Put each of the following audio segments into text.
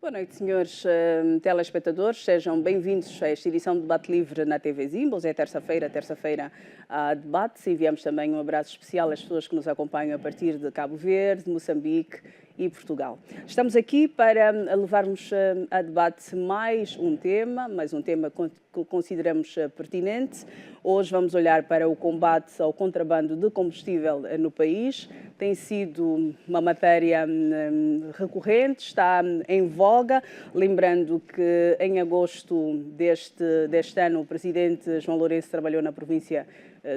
Boa noite, senhores telespectadores. Sejam bem-vindos a esta edição de Debate Livre na TV Zimbos. É terça-feira há debate. Enviamos também um abraço especial às pessoas que nos acompanham a partir de Cabo Verde, Moçambique e Portugal. Estamos aqui para levarmos a debate mais um tema que consideramos pertinente. Hoje vamos olhar para o combate ao contrabando de combustível no país. Tem sido uma matéria recorrente, está em voga. Lembrando que em agosto deste ano o presidente João Lourenço trabalhou na província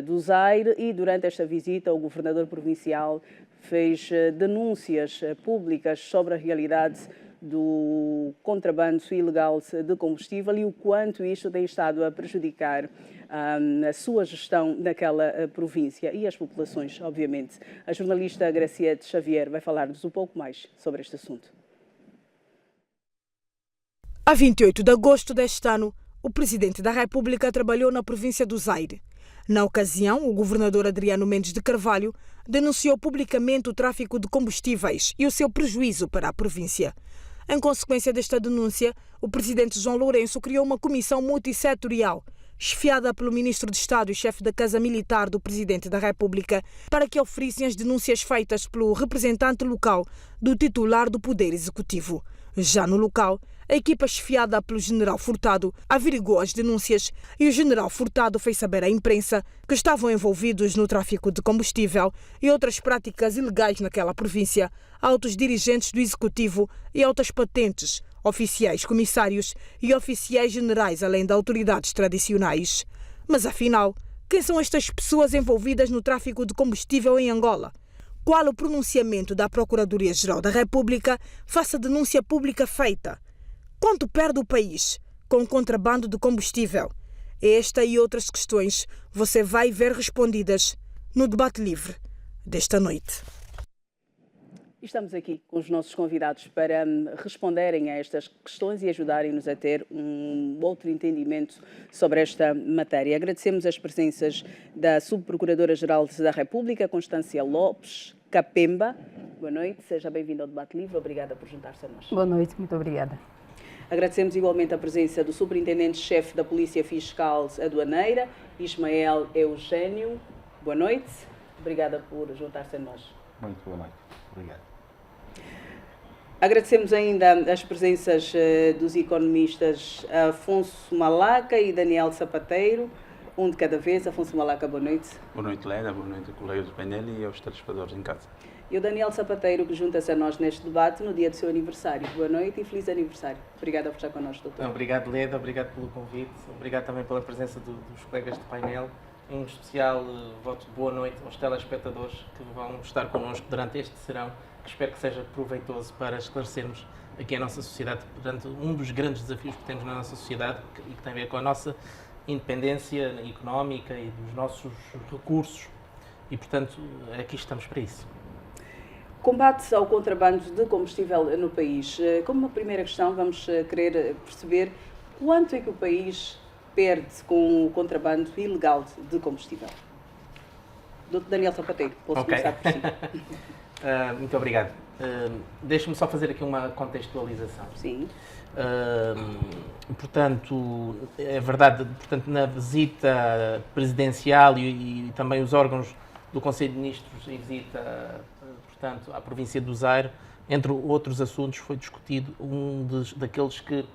do Zaire e durante esta visita o governador provincial fez denúncias públicas sobre a realidade do contrabando ilegal de combustível e o quanto isto tem estado a prejudicar a sua gestão naquela província e as populações, obviamente. A jornalista Graciete Xavier vai falar-nos um pouco mais sobre este assunto. A 28 de agosto deste ano, o presidente da República trabalhou na província do Zaire. Na ocasião, o governador Adriano Mendes de Carvalho denunciou publicamente o tráfico de combustíveis e o seu prejuízo para a província. Em consequência desta denúncia, o presidente João Lourenço criou uma comissão multissetorial, chefiada pelo ministro de Estado e chefe da Casa Militar do presidente da República, para que oferissem as denúncias feitas pelo representante local do titular do Poder Executivo. Já no local, a equipa chefiada pelo general Furtado averigou as denúncias e o general Furtado fez saber à imprensa que estavam envolvidos no tráfico de combustível e outras práticas ilegais naquela província altos dirigentes do Executivo e altas patentes, oficiais comissários e oficiais generais, além de autoridades tradicionais. Mas afinal, quem são estas pessoas envolvidas no tráfico de combustível em Angola? Qual o pronunciamento da Procuradoria-Geral da República face à denúncia pública feita? Quanto perde o país com o contrabando de combustível? Esta e outras questões você vai ver respondidas no Debate Livre desta noite. Estamos aqui com os nossos convidados para responderem a estas questões e ajudarem-nos a ter um outro entendimento sobre esta matéria. Agradecemos as presenças da Subprocuradora-Geral da República, Constância Lopes Capemba. Boa noite, seja bem-vinda ao Debate Livre. Obrigada por juntar-se a nós. Boa noite, muito obrigada. Agradecemos igualmente a presença do Superintendente-Chefe da Polícia Fiscal Aduaneira, Ismael Eugênio. Boa noite, obrigada por juntar-se a nós. Muito boa noite, obrigado. Agradecemos ainda as presenças dos economistas Afonso Malaca e Daniel Sapateiro, um de cada vez. Afonso Malaca, boa noite. Boa noite, Leda, boa noite, colegas do painel e aos telespectadores em casa. E o Daniel Sapateiro, que junta-se a nós neste debate no dia do seu aniversário. Boa noite e feliz aniversário. Obrigada por estar connosco, doutor. Obrigado, Leda, obrigado pelo convite, obrigado também pela presença dos colegas do painel. Em especial, voto boa noite aos telespectadores que vão estar connosco durante este serão, que espero que seja proveitoso para esclarecermos aqui a nossa sociedade perante um dos grandes desafios que temos na nossa sociedade e que tem a ver com a nossa independência económica e dos nossos recursos e, portanto, aqui estamos para isso. Combate ao contrabando de combustível no país. Como uma primeira questão, vamos querer perceber quanto é que o país perde com o contrabando ilegal de combustível. Dr. Daniel Sapateiro, posso começar por si. Muito obrigado. Deixe-me só fazer aqui uma contextualização. Sim. Portanto, é verdade, portanto, na visita presidencial e também os órgãos do Conselho de Ministros em visita, portanto, à província do Zaire, entre outros assuntos, foi discutido daqueles que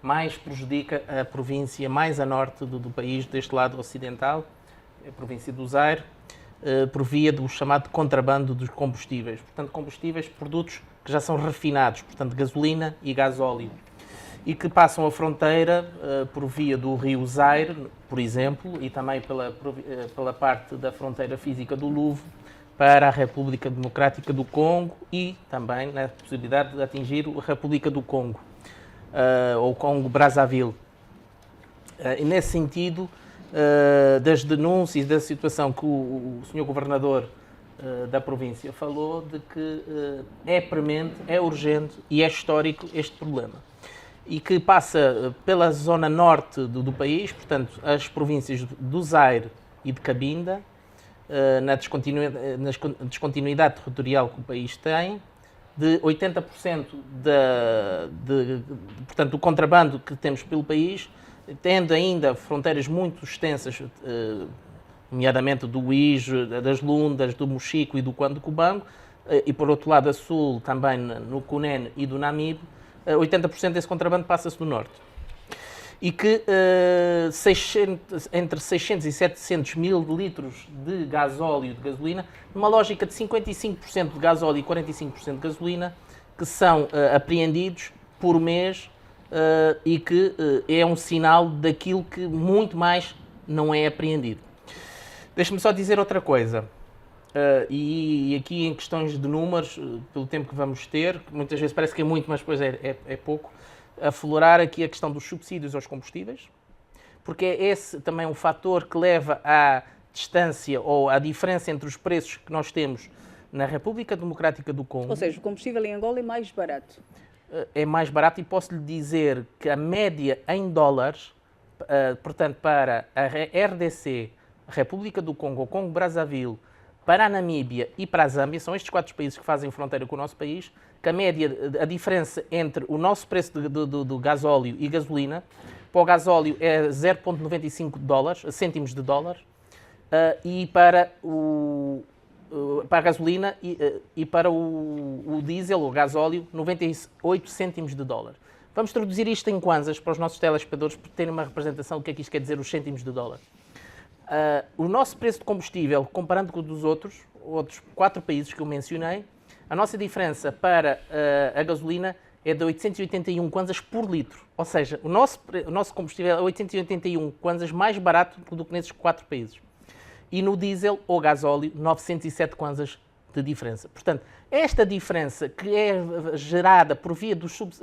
mais prejudica a província mais a norte do país, deste lado ocidental, a província do Zaire, por via do chamado contrabando dos combustíveis. Portanto, combustíveis, produtos que já são refinados, portanto, gasolina e gasóleo, e que passam a fronteira por via do rio Zaire, por exemplo, e também pela parte da fronteira física do Louvre, para a República Democrática do Congo e também na possibilidade de atingir a República do Congo, ou Congo-Brazzaville. E nesse sentido, das denúncias, da situação que o Sr. Governador da província falou, de que é premente, é urgente e é histórico este problema. E que passa pela zona norte do país, portanto, as províncias do Zaire e de Cabinda, na descontinuidade territorial que o país tem, de 80% portanto, do contrabando que temos pelo país, tendo ainda fronteiras muito extensas, nomeadamente do Uíjo, das Lundas, do Mochico e do Cubango, e por outro lado a sul também no Cunene e do Namibe, 80% desse contrabando passa-se do norte. E que entre 600 e 700 mil litros de gasóleo e de gasolina, numa lógica de 55% de gasóleo e 45% de gasolina, que são apreendidos por mês e que é um sinal daquilo que muito mais não é apreendido. Deixa-me só dizer outra coisa. E aqui em questões de números, pelo tempo que vamos ter, que muitas vezes parece que é muito, mas depois é pouco, aflorar aqui a questão dos subsídios aos combustíveis, porque é esse também um fator que leva à distância ou à diferença entre os preços que nós temos na República Democrática do Congo. Ou seja, o combustível em Angola é mais barato. É mais barato e posso-lhe dizer que a média em dólares, portanto, para a RDC, a República do Congo, o Congo-Brazzaville, para a Namíbia e para a Zâmbia, são estes 4 países que fazem fronteira com o nosso país, que a média, a diferença entre o nosso preço do gasóleo e gasolina, para o gasóleo é 0,95 dólares, cêntimos de dólar, e para a gasolina e para o diesel, o gasóleo, 98 cêntimos de dólar. Vamos traduzir isto em kwanzas para os nossos telespectadores, para terem uma representação do que é que isto quer dizer, os cêntimos de dólar. O nosso preço de combustível, comparando com o dos outros 4 países que eu mencionei, a nossa diferença para a gasolina é de 881 kwanzas por litro. Ou seja, o nosso combustível é 881 kwanzas mais barato do que nesses 4 países. E no diesel ou gasóleo, 907 kwanzas de diferença. Portanto, esta diferença que é gerada por via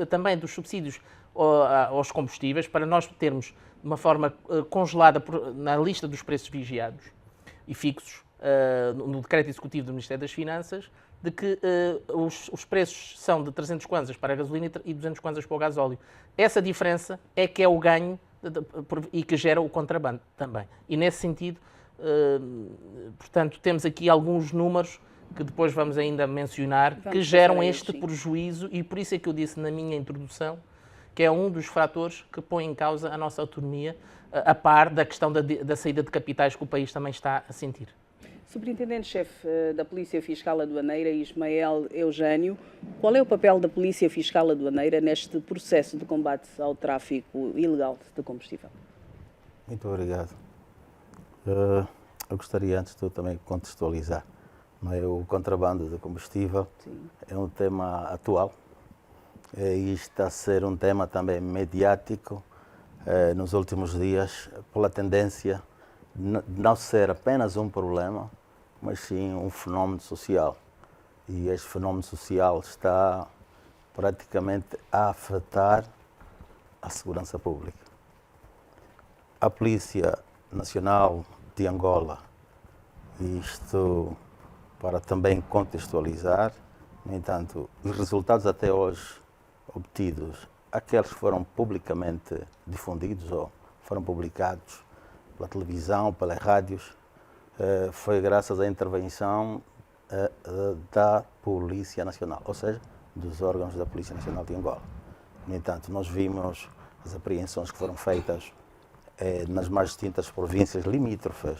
também dos subsídios aos combustíveis, para nós termos de uma forma congelada na lista dos preços vigiados e fixos no decreto executivo do Ministério das Finanças, de que os preços são de 300 kwanzas para a gasolina e 200 kwanzas para o gasóleo. Essa diferença é que é o ganho e que gera o contrabando também. E nesse sentido, portanto, temos aqui alguns números que depois vamos ainda mencionar, que geram este prejuízo, e por isso é que eu disse na minha introdução que é um dos fatores que põe em causa a nossa autonomia, a par da questão da saída de capitais que o país também está a sentir. Superintendente-chefe da Polícia Fiscal Aduaneira, Ismael Eugênio, qual é o papel da Polícia Fiscal Aduaneira neste processo de combate ao tráfico ilegal de combustível? Muito obrigado. Eu gostaria, antes de tudo, também de contextualizar. O contrabando de combustível é um tema atual e está a ser um tema também mediático nos últimos dias, pela tendência de não ser apenas um problema, mas sim um fenómeno social. E este fenómeno social está praticamente a afetar a segurança pública. A Polícia Nacional de Angola, isto para também contextualizar, no entanto, os resultados até hoje obtidos, aqueles que foram publicamente difundidos ou foram publicados pela televisão, pelas rádios, foi graças à intervenção da Polícia Nacional, ou seja, dos órgãos da Polícia Nacional de Angola. No entanto, nós vimos as apreensões que foram feitas nas mais distintas províncias limítrofes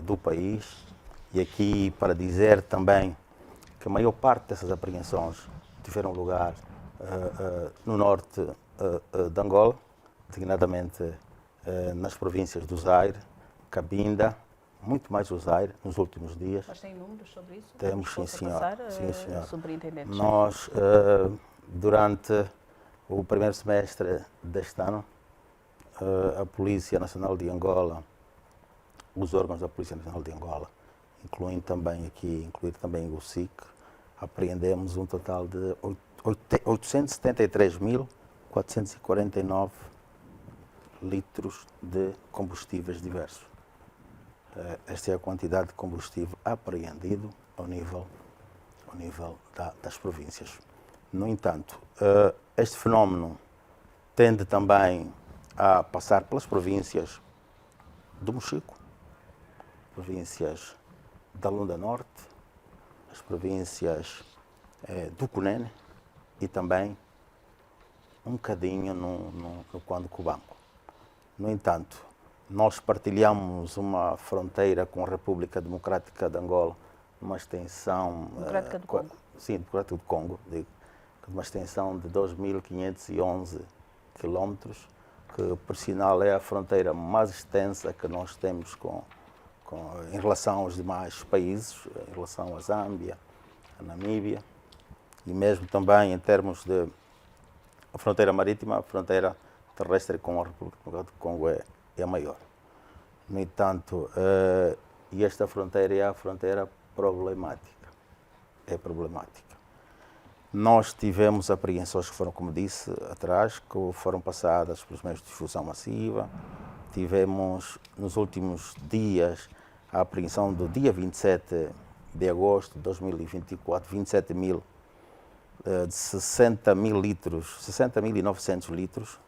do país, e aqui para dizer também que a maior parte dessas apreensões tiveram lugar no norte de Angola, designadamente nas províncias do Zaire, Cabinda, muito mais o Zaire nos últimos dias. Mas tem números sobre isso? Temos, sim, senhor. Sim, senhor. Superintendente. Nós, durante o primeiro semestre deste ano, a Polícia Nacional de Angola, os órgãos da Polícia Nacional de Angola, incluir também o SIC, apreendemos um total de 873.449 litros de combustíveis diversos. Esta é a quantidade de combustível apreendido ao nível das províncias. No entanto, este fenómeno tende também a passar pelas províncias do Mochico, províncias da Lunda Norte, as províncias do Cunene e também um bocadinho no Quando Cubango. No entanto, nós partilhamos uma fronteira com a República Democrática de Angola, uma extensão... Democrática do Congo. Sim, Democrática do Congo, digo, uma extensão de 2.511 quilómetros, que, por sinal, é a fronteira mais extensa que nós temos em relação aos demais países, em relação à Zâmbia, à Namíbia, e mesmo também em termos de a fronteira marítima, a fronteira terrestre com a República Democrática do Congo é a maior. No entanto, e esta fronteira é a fronteira problemática. É problemática. Nós tivemos apreensões que foram, como disse, atrás, que foram passadas pelos meios de difusão massiva. Tivemos, nos últimos dias, a apreensão do dia 27 de agosto de 2024, 27 mil, de 60 mil litros, 60.900 litros,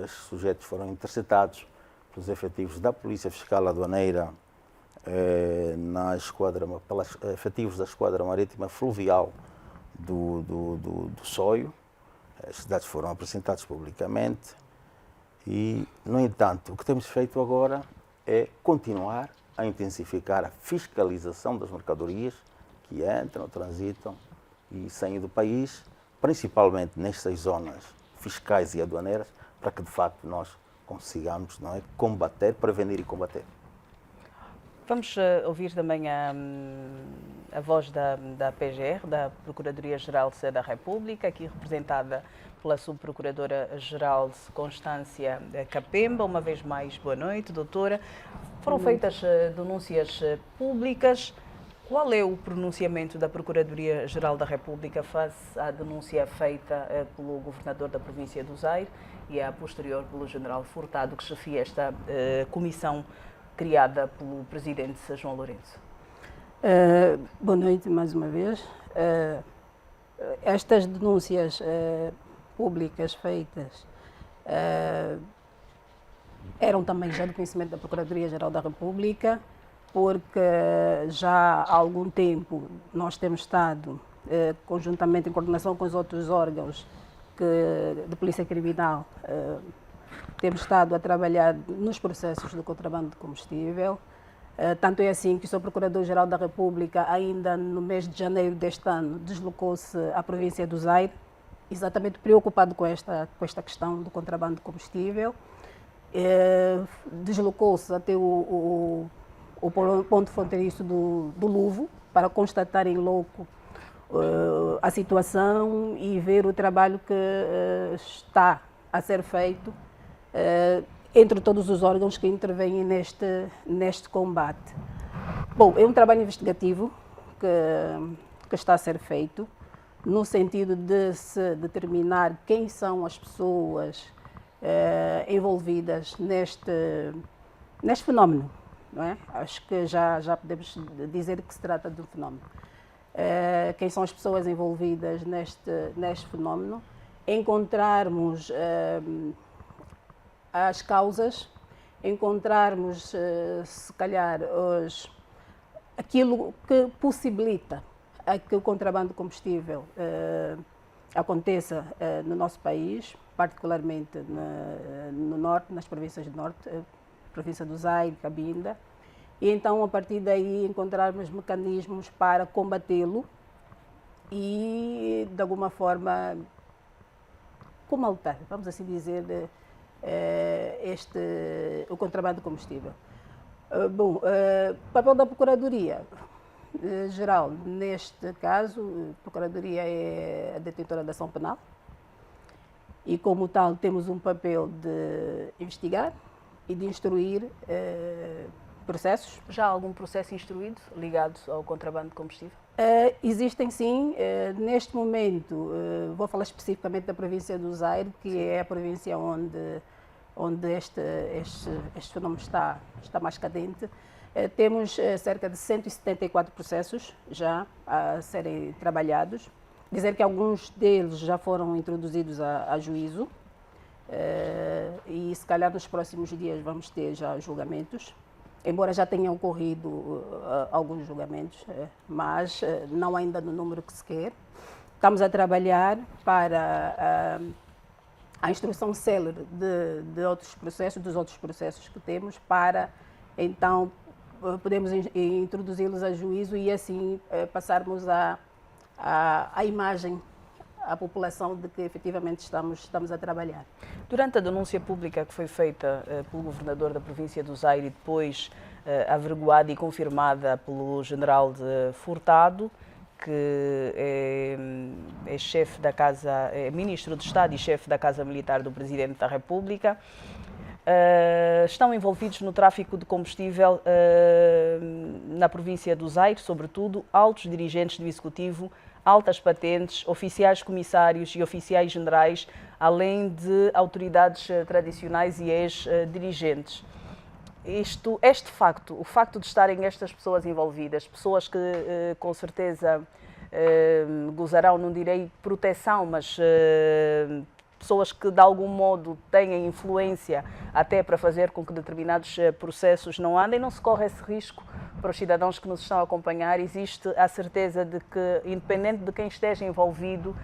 estes sujeitos foram interceptados pelos efetivos da Polícia Fiscal Aduaneira, pelos efetivos da Esquadra Marítima Fluvial do Soio. Estes dados foram apresentados publicamente e, no entanto, o que temos feito agora é continuar a intensificar a fiscalização das mercadorias que entram, transitam e saem do país, principalmente nestas zonas fiscais e aduaneiras, para que, de facto, nós consigamos, não é, combater, prevenir e combater. Vamos ouvir também a voz da PGR, da Procuradoria-Geral da República, aqui representada pela Subprocuradora-Geral Constância Capemba. Uma vez mais, boa noite, doutora. Foram feitas denúncias públicas. Qual é o pronunciamento da Procuradoria-Geral da República face à denúncia feita pelo governador da província do Zaire e a posterior pelo general Furtado, que chefia esta comissão criada pelo presidente João Lourenço? Boa noite mais uma vez. Estas denúncias públicas feitas eram também já do conhecimento da Procuradoria-Geral da República, porque já há algum tempo nós temos estado, conjuntamente em coordenação com os outros órgãos de Polícia Criminal, temos estado a trabalhar nos processos do contrabando de combustível. Tanto é assim que o Sr. Procurador-Geral da República, ainda no mês de janeiro deste ano, deslocou-se à província do Zaire, exatamente preocupado com esta questão do contrabando de combustível. Deslocou-se até o ponto fronteiriço do Luvo para constatar em loco a situação e ver o trabalho que está a ser feito entre todos os órgãos que intervêm neste combate. Bom, é um trabalho investigativo que está a ser feito no sentido de se determinar quem são as pessoas envolvidas neste fenómeno. Não é? Acho que já podemos dizer que se trata de um fenómeno. Quem são as pessoas envolvidas neste fenómeno, encontrarmos as causas, encontrarmos, se calhar, aquilo que possibilita que o contrabando de combustível aconteça no nosso país, particularmente no norte, nas províncias do norte, província do Zaire, Cabinda, e então a partir daí encontrarmos mecanismos para combatê-lo e de alguma forma comaltar, vamos assim dizer, o contrabando de combustível. Bom, o papel da Procuradoria-Geral, neste caso, a Procuradoria é a detentora da ação penal e, como tal, temos um papel de investigar e de instruir processos. Já há algum processo instruído ligado ao contrabando de combustível? Existem sim. Neste momento, vou falar especificamente da província do Zaire, que é a província onde este fenómeno está mais cadente. Temos cerca de 174 processos já a serem trabalhados. Dizer que alguns deles já foram introduzidos a juízo. E se calhar nos próximos dias vamos ter já julgamentos. embora já tenham ocorrido alguns julgamentos, mas não ainda no número que se quer. Estamos a trabalhar para a instrução célere de outros processos, dos outros processos que temos, para então podemos introduzi-los a juízo e assim passarmos a imagem à população de que efetivamente estamos a trabalhar. Durante a denúncia pública que foi feita pelo governador da província do Zaire e depois averiguada e confirmada pelo general de Furtado, que é chefe da Casa, é ministro de Estado e chefe da Casa Militar do Presidente da República, estão envolvidos no tráfico de combustível na província do Zaire, sobretudo altos dirigentes do Executivo, altas patentes, oficiais comissários e oficiais generais, além de autoridades tradicionais e ex-dirigentes. Este facto, o facto de estarem estas pessoas envolvidas, pessoas que com certeza gozarão, não direi proteção, mas pessoas que de algum modo têm influência até para fazer com que determinados processos não andem, não se corre esse risco para os cidadãos que nos estão a acompanhar. Existe a certeza de que, independente de quem esteja envolvido,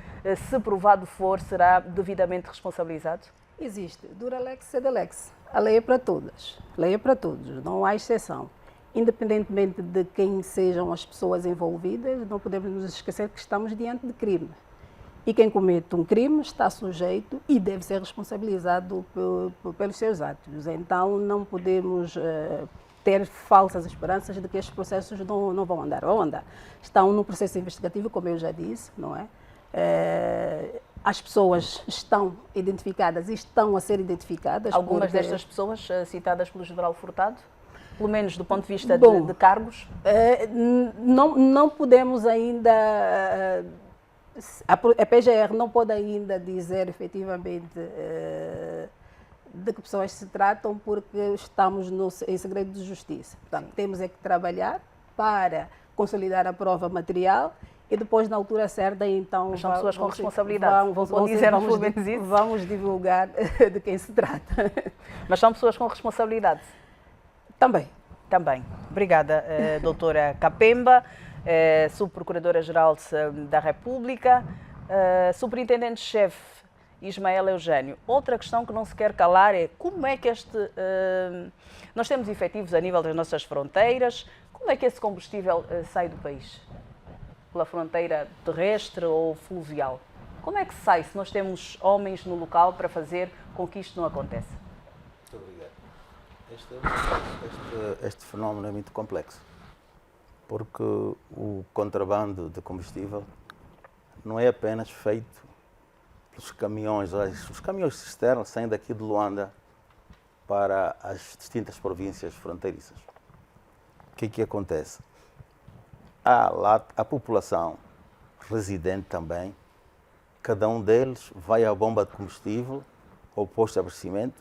se provado for, será devidamente responsabilizado? Existe. Dura lex, sed lex. A lei é para todas. A lei é para todos, não há exceção. Independentemente de quem sejam as pessoas envolvidas, não podemos nos esquecer que estamos diante de crime. E quem comete um crime está sujeito e deve ser responsabilizado pelos seus atos. Então, não podemos ter falsas esperanças de que estes processos não vão andar. Vão andar. Estão no processo investigativo, como eu já disse, não é? As pessoas estão identificadas e estão a ser identificadas. Algumas destas pessoas citadas pelo general Furtado? Pelo menos do ponto de vista de cargos? Não podemos ainda... A PGR não pode ainda dizer efetivamente de que pessoas se tratam, porque estamos em segredo de justiça. Portanto, temos que trabalhar para consolidar a prova material e depois, na altura certa, então... Mas são pessoas com responsabilidade. Vamos divulgar de quem se trata. Mas são pessoas com responsabilidade? Também. Também. Obrigada, doutora Kapemba. Subprocuradora-Geral da República, Superintendente-Chefe Ismael Eugênio. Outra questão que não se quer calar é como é que nós temos efetivos a nível das nossas fronteiras, como é que esse combustível sai do país? Pela fronteira terrestre ou fluvial? Como é que sai se nós temos homens no local para fazer com que isto não aconteça? Muito obrigado. Este fenómeno é muito complexo, porque o contrabando de combustível não é apenas feito pelos caminhões. Os caminhões cisternas saem daqui de Luanda para as distintas províncias fronteiriças. O que acontece? Há lá a população residente também, cada um deles vai à bomba de combustível ou posto de abastecimento,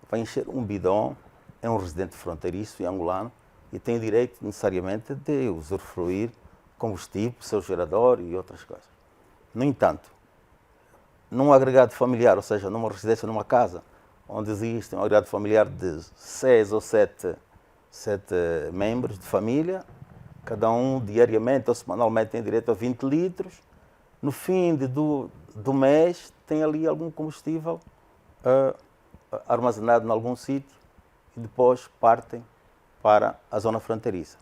vai encher um bidão, é um residente fronteiriço e angolano, e tem o direito necessariamente de usufruir combustível, seu gerador e outras coisas. No entanto, num agregado familiar, ou seja, numa residência, numa casa, onde existe um agregado familiar de 6 ou 7 membros de família, cada um diariamente ou semanalmente tem direito a 20 litros, no fim do mês tem ali algum combustível armazenado em algum sítio e depois partem para a zona fronteiriça.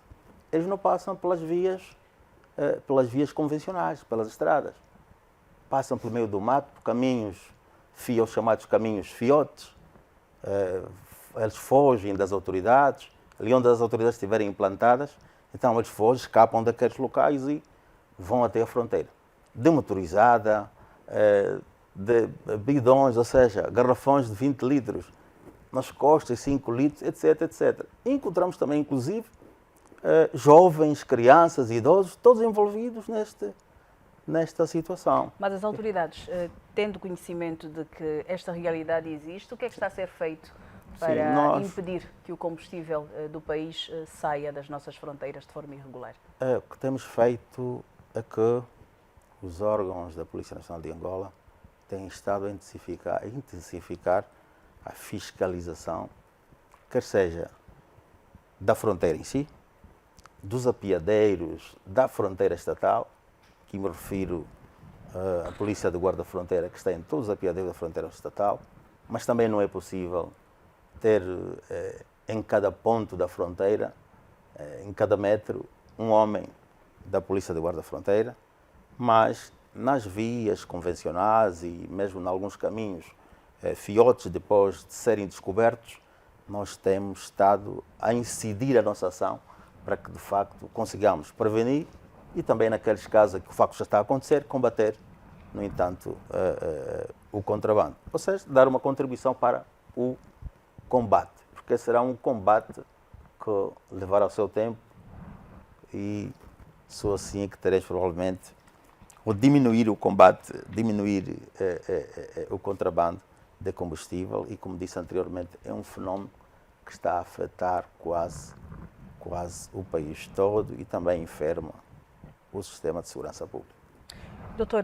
Eles não passam pelas vias convencionais, pelas estradas. Passam pelo meio do mato, por caminhos, os chamados caminhos fiotes. Eles fogem das autoridades, ali onde as autoridades estiverem implantadas, então eles fogem, escapam daqueles locais e vão até a fronteira. Demotorizada, de bidões, ou seja, garrafões de 20 litros, nas costas, 5 litros, etc, etc. E encontramos também, inclusive, jovens, crianças, idosos, todos envolvidos nesta situação. Mas as autoridades, tendo conhecimento de que esta realidade existe, o que é que está a ser feito para impedir que o combustível do país saia das nossas fronteiras de forma irregular? O que temos feito é que os órgãos da Polícia Nacional de Angola têm estado a intensificar a fiscalização, quer seja da fronteira em si, dos apiadeiros da fronteira estatal, que me refiro à Polícia de Guarda Fronteira, que está em todos os apiadeiros da fronteira estatal, mas também não é possível ter em cada ponto da fronteira, em cada metro, um homem da Polícia de Guarda Fronteira, mas nas vias convencionais e mesmo em alguns caminhos, fiotes depois de serem descobertos, nós temos estado a incidir a nossa ação para que, de facto, consigamos prevenir e também, naqueles casos que o facto já está a acontecer, combater, no entanto, o contrabando. Ou seja, dar uma contribuição para o combate, porque será um combate que levará o seu tempo e só assim é que tereis provavelmente ou diminuir o combate, diminuir o contrabando de combustível e, como disse anteriormente, é um fenómeno que está a afetar quase o país todo e também enferma o sistema de segurança pública. Doutor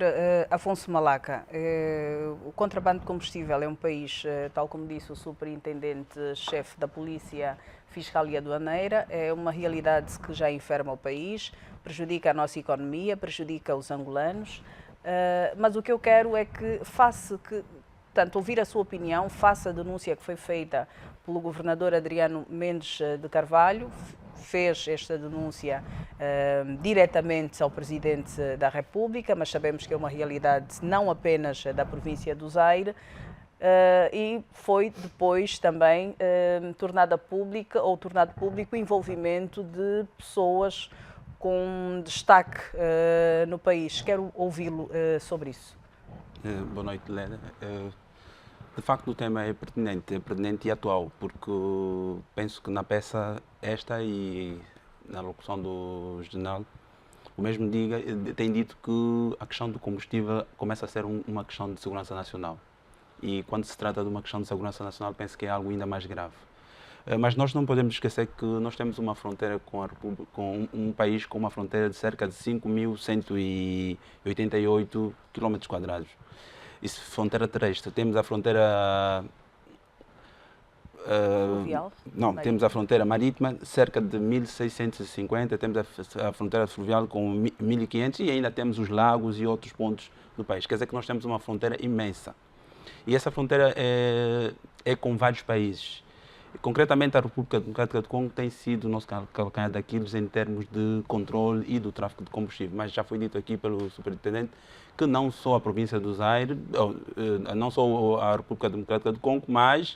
Afonso Malaca, o contrabando de combustível é um país, tal como disse o superintendente-chefe da Polícia Fiscal e Aduaneira, é uma realidade que já enferma o país, prejudica a nossa economia, prejudica os angolanos, mas o que eu quero é que portanto, ouvir a sua opinião, faça a denúncia que foi feita pelo governador Adriano Mendes de Carvalho, fez esta denúncia diretamente ao Presidente da República, mas sabemos que é uma realidade não apenas da província do Zaire, e foi depois também tornado público o envolvimento de pessoas com destaque no país. Quero ouvi-lo sobre isso. Boa noite, Leda. De facto, o tema é pertinente e atual, porque penso que na peça esta e na locução do general, o mesmo tem dito que a questão do combustível começa a ser uma questão de segurança nacional. E quando se trata de uma questão de segurança nacional, penso que é algo ainda mais grave. Mas nós não podemos esquecer que nós temos uma fronteira com um país com uma fronteira de cerca de 5.188 km². Isso, fronteira terrestre. Temos a fronteira fluvial? Não, temos a fronteira marítima, cerca de 1.650, temos a fronteira fluvial com 1.500 e ainda temos os lagos e outros pontos do país. Quer dizer que nós temos uma fronteira imensa. E essa fronteira é com vários países. Concretamente, a República Democrática do Congo tem sido o nosso calcanhar daqueles em termos de controle e do tráfico de combustível. Mas já foi dito aqui pelo superintendente que não só a província do Zaire, não só a República Democrática do Congo, mas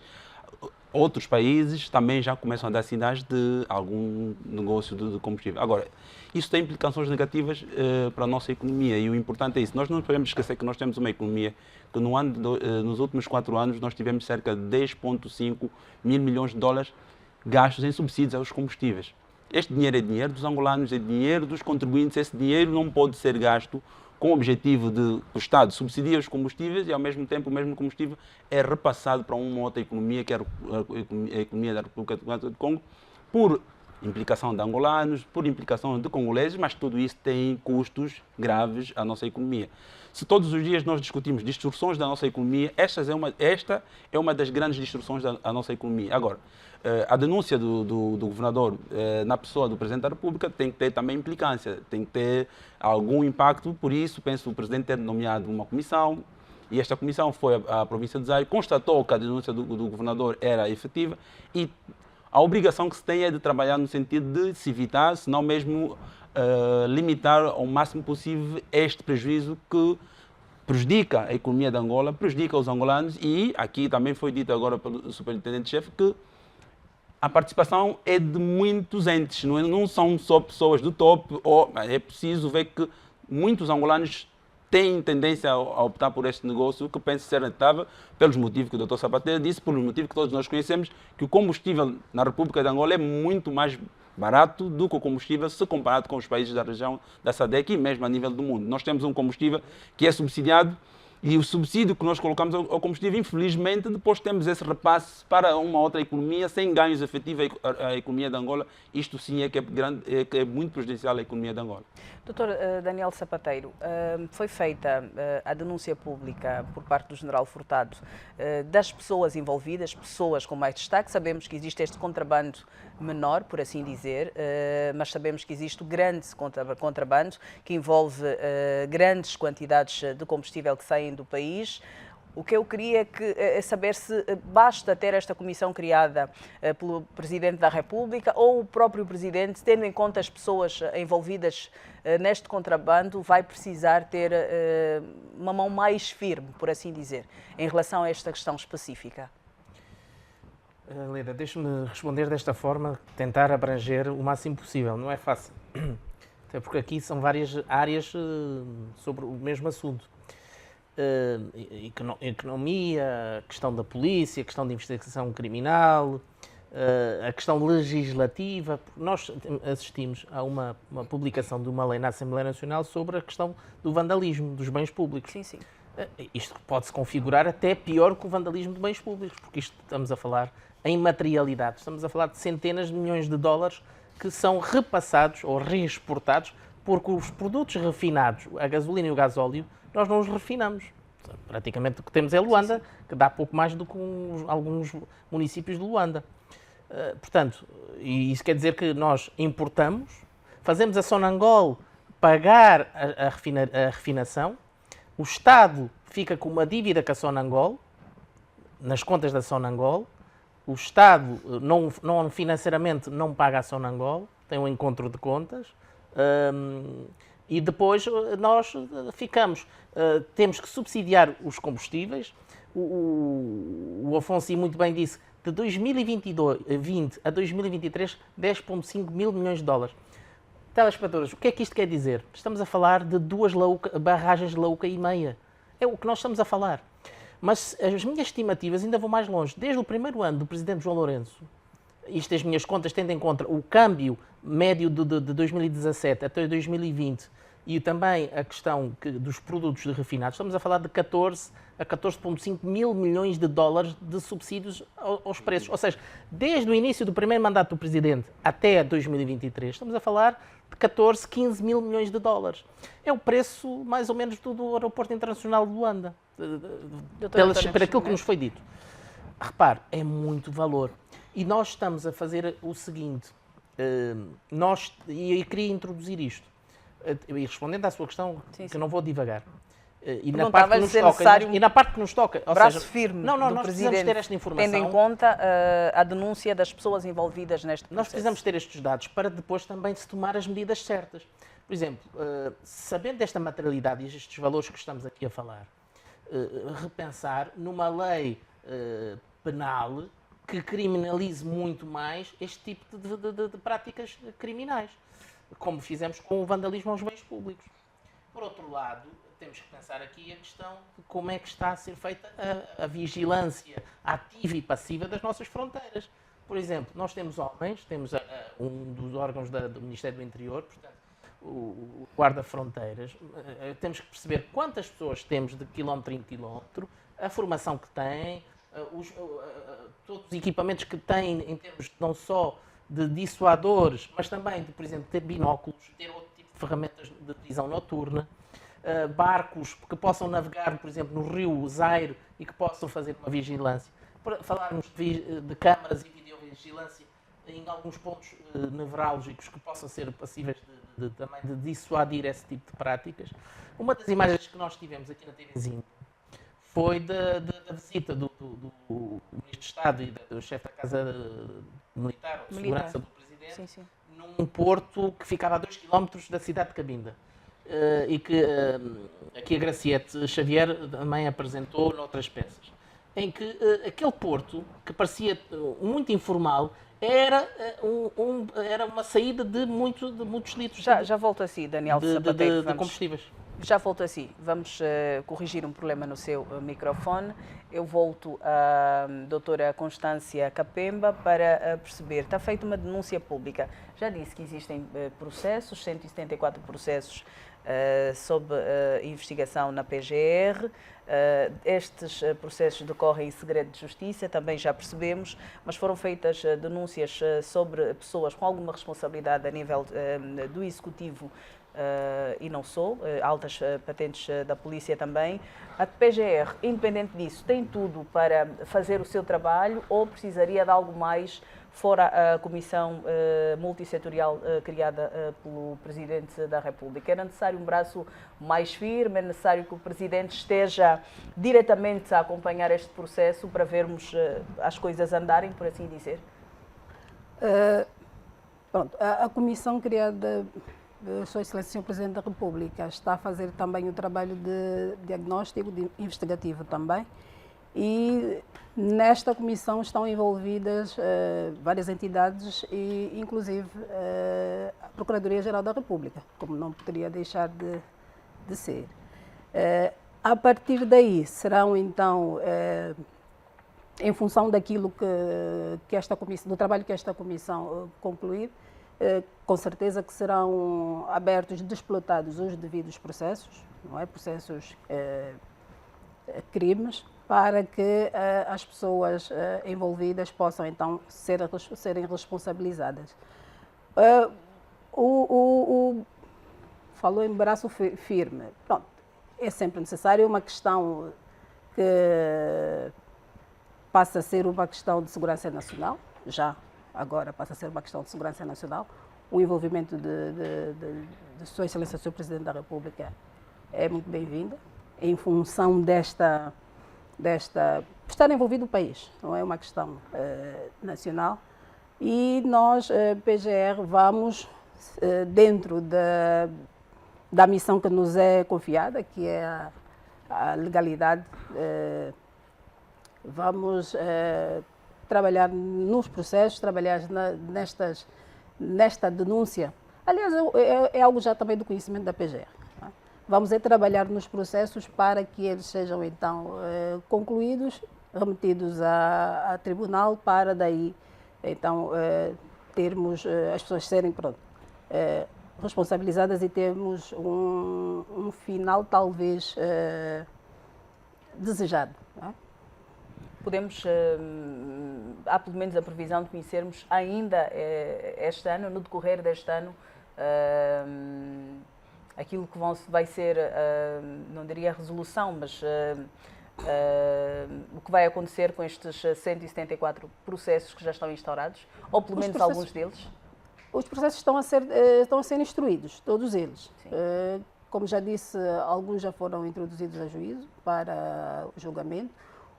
outros países também já começam a dar sinais de algum negócio de combustível. Agora, isso tem implicações negativas para a nossa economia e o importante é isso. Nós não podemos esquecer que nós temos uma economia que nos últimos 4 anos nós tivemos cerca de 10,5 mil milhões de dólares gastos em subsídios aos combustíveis. Este dinheiro é dinheiro dos angolanos, é dinheiro dos contribuintes, esse dinheiro não pode ser gasto com o objetivo de o Estado subsidiar os combustíveis e, ao mesmo tempo, o mesmo combustível é repassado para uma outra economia, que é a economia da República do Congo, por implicação de angolanos, por implicação de congoleses, mas tudo isso tem custos graves à nossa economia. Se todos os dias nós discutimos distorções da nossa economia, esta é uma das grandes distorções da nossa economia. Agora, a denúncia do governador na pessoa do Presidente da República tem que ter também implicância, tem que ter algum impacto, por isso penso o Presidente ter nomeado uma comissão, e esta comissão foi à província de Zaire, constatou que a denúncia do governador era efetiva e a obrigação que se tem é de trabalhar no sentido de se evitar, se não mesmo limitar ao máximo possível este prejuízo que prejudica a economia de Angola, prejudica os angolanos e aqui também foi dito agora pelo superintendente-chefe que a participação é de muitos entes, não são só pessoas do top, é preciso ver que muitos angolanos têm tendência a optar por este negócio que penso ser rentável, pelos motivos que o Dr. Sapateiro disse, pelos motivos que todos nós conhecemos, que o combustível na República de Angola é muito mais barato do que o combustível se comparado com os países da região da SADC e mesmo a nível do mundo. Nós temos um combustível que é subsidiado E o subsídio que nós colocamos ao combustível, infelizmente, depois temos esse repasse para uma outra economia, sem ganhos efetivos à economia de Angola. Isto sim é que é muito prejudicial à economia de Angola. Doutor Daniel Sapateiro, foi feita a denúncia pública por parte do General Furtado das pessoas envolvidas, pessoas com mais destaque. Sabemos que existe este contrabando menor, por assim dizer, mas sabemos que existe o grande contrabando que envolve grandes quantidades de combustível que saem do país. O que eu queria é saber se basta ter esta comissão criada pelo Presidente da República ou o próprio Presidente, tendo em conta as pessoas envolvidas neste contrabando, vai precisar ter uma mão mais firme, por assim dizer, em relação a esta questão específica. Leda, deixe-me responder desta forma, tentar abranger o máximo possível. Não é fácil, até porque aqui são várias áreas sobre o mesmo assunto. Economia, questão da polícia, questão de investigação criminal, a questão legislativa. Nós assistimos a uma publicação de uma lei na Assembleia Nacional sobre a questão do vandalismo dos bens públicos. Sim, sim. Isto pode-se configurar até pior que o vandalismo de bens públicos, porque isto estamos a falar em materialidade, estamos a falar de centenas de milhões de dólares que são repassados ou reexportados, porque os produtos refinados, a gasolina e o gasóleo, nós não os refinamos. Praticamente o que temos é Luanda, que dá pouco mais do que alguns municípios de Luanda. Portanto, e isso quer dizer que nós importamos, fazemos a Sonangol pagar a refinação, o Estado fica com uma dívida com a Sonangol, nas contas da Sonangol, o Estado não financeiramente não paga a Sonangol, tem um encontro de contas, e depois nós ficamos, temos que subsidiar os combustíveis. O Afonso muito bem disse, de 2020 a 2023, 10,5 mil milhões de dólares. Telespectadores, o que é que isto quer dizer? Estamos a falar de 2 barragens de Louca e meia. É o que nós estamos a falar. Mas as minhas estimativas ainda vão mais longe. Desde o primeiro ano do Presidente João Lourenço, isto as minhas contas tendo em conta o câmbio médio de 2017 até 2020 e também a questão dos produtos refinados, estamos a falar de 14 a 14,5 mil milhões de dólares de subsídios aos preços. Ou seja, desde o início do primeiro mandato do Presidente até 2023, estamos a falar de 14, 15 mil milhões de dólares. É o preço, mais ou menos, do Aeroporto Internacional de Luanda, para aquilo que nos foi dito. Repare, é muito valor. E nós estamos a fazer o seguinte, e eu queria introduzir isto, e respondendo à sua questão, sim, que eu não vou divagar, e na parte que nos toca, ou braço seja, firme nós do precisamos Presidente, ter esta informação. tendo em conta a denúncia das pessoas envolvidas neste processo. Nós precisamos ter estes dados para depois também se tomar as medidas certas. Por exemplo, sabendo desta materialidade e estes valores que estamos aqui a falar, repensar numa lei penal que criminalize muito mais este tipo de práticas criminais, como fizemos com o vandalismo aos bens públicos. Por outro lado, temos que pensar aqui a questão de como é que está a ser feita a vigilância ativa e passiva das nossas fronteiras. Por exemplo, nós temos homens, temos um dos órgãos do Ministério do Interior, portanto, o guarda-fronteiras, temos que perceber quantas pessoas temos de quilómetro em quilómetro, a formação que têm, todos os equipamentos que têm em termos não só de dissuadores, mas também de, por exemplo, ter binóculos, ter outro tipo de ferramentas de visão noturna, barcos que possam navegar, por exemplo, no rio Zaire e que possam fazer uma vigilância. Para falarmos de câmaras e videovigilância em alguns pontos nevrálgicos que possam ser passíveis também de dissuadir esse tipo de práticas. Uma das imagens que nós tivemos aqui na TVzinho foi da visita do Ministro de Estado e do chefe da Casa Militar, ou Segurança do Presidente, sim, sim, num porto que ficava a 2 km da cidade de Cabinda. E que aqui a Graciete Xavier também apresentou noutras peças, em que aquele porto, que parecia muito informal, era uma saída de muitos litros já volto a si, Daniel Sapateiro, de combustíveis. Já volto a si. Vamos corrigir um problema no seu microfone. Eu volto à doutora Constância Capemba para perceber. Está feita uma denúncia pública. Já disse que existem processos, 174 processos sob investigação na PGR. Estes processos decorrem em segredo de justiça, também já percebemos, mas foram feitas denúncias sobre pessoas com alguma responsabilidade a nível do Executivo e não só, altas patentes da polícia também. A PGR, independente disso, tem tudo para fazer o seu trabalho ou precisaria de algo mais fora a comissão multissetorial criada pelo Presidente da República? Era necessário um braço mais firme? É necessário que o Presidente esteja diretamente a acompanhar este processo para vermos as coisas andarem, por assim dizer? Pronto, a comissão criada, Sua Excelência, Sr. Presidente da República, está a fazer também o trabalho de diagnóstico, de investigativo também. E nesta comissão estão envolvidas várias entidades, e inclusive a Procuradoria-Geral da República, como não poderia deixar de ser. A partir daí, serão então, em função daquilo que esta comissão, do trabalho que esta comissão concluir, com certeza que serão abertos e desplotados os devidos processos, não é? Processos crimes, para que as pessoas envolvidas possam então serem responsabilizadas. Falou em braço firme. Pronto, é sempre necessário, uma questão que passa a ser uma questão de segurança nacional, já agora passa a ser uma questão de segurança nacional. O envolvimento de Sua Excelência, Sr. Presidente da República, é muito bem-vindo, em função desta estar envolvido o país, não é uma questão nacional. E nós, PGR, vamos, dentro da missão que nos é confiada, que é a legalidade, vamos trabalhar nos processos, trabalhar nesta denúncia. Aliás, é algo já também do conhecimento da PGR. Vamos trabalhar nos processos para que eles sejam então concluídos, remetidos a tribunal, para daí então termos as pessoas serem responsabilizadas e termos um final talvez desejado. Não é? Podemos, há pelo menos a previsão de conhecermos ainda este ano, no decorrer deste ano, aquilo que vai ser, não diria resolução, mas o que vai acontecer com estes 174 processos que já estão instaurados, ou pelo menos alguns deles? Os processos estão a ser instruídos, todos eles. Como já disse, alguns já foram introduzidos a juízo para o julgamento,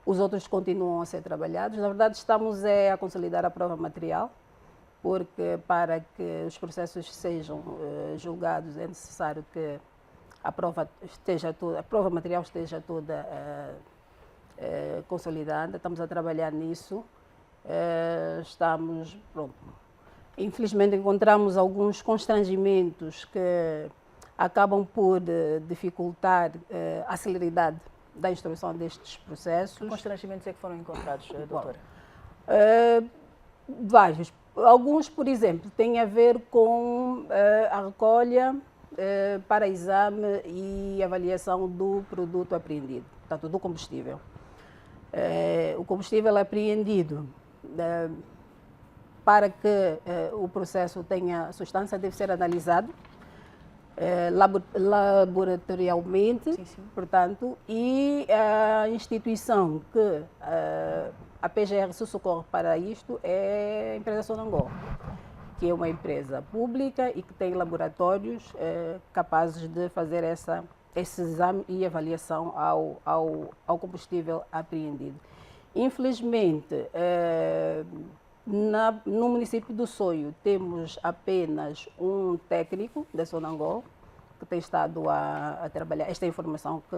os outros continuam a ser trabalhados. Na verdade, estamos a consolidar a prova material, porque para que os processos sejam julgados é necessário que a prova material esteja toda consolidada. Estamos a trabalhar nisso. Pronto. Infelizmente encontramos alguns constrangimentos que acabam por dificultar a celeridade da instrução destes processos. Que constrangimentos é que foram encontrados, doutora? Vários. Alguns, por exemplo, têm a ver com a recolha para exame e avaliação do produto apreendido, portanto, do combustível. O combustível apreendido, para que o processo tenha substância, deve ser analisado laboratorialmente, sim. Portanto, e a instituição que a PGR se socorre para isto é a empresa Sonangol, que é uma empresa pública e que tem laboratórios capazes de fazer esse exame e avaliação ao combustível apreendido. Infelizmente, no município do Soio temos apenas um técnico da Sonangol que tem estado a trabalhar. Esta é a informação que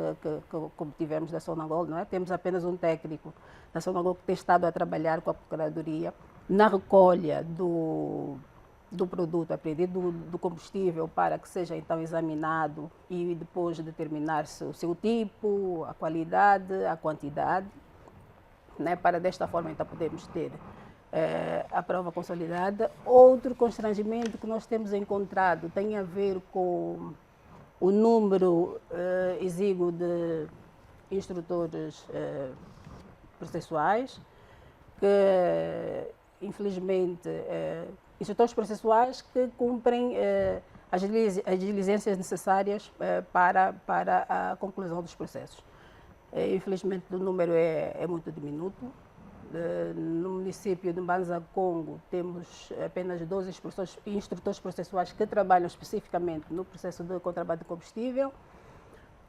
obtivemos da Sonangol, não é? Temos apenas um técnico da Sonangol que tem estado a trabalhar com a Procuradoria na recolha do produto apreendido, do combustível, para que seja então examinado e depois determinar-se o seu tipo, a qualidade, a quantidade, né? Para desta forma então podermos ter a prova consolidada. Outro constrangimento que nós temos encontrado tem a ver com o número exíguo de instrutores processuais, que infelizmente instrutores processuais que cumprem as diligências necessárias para a conclusão dos processos. Infelizmente o número é muito diminuto. No município de Mbanza Congo temos apenas 12 instrutores processuais que trabalham especificamente no processo de contrabando de combustível.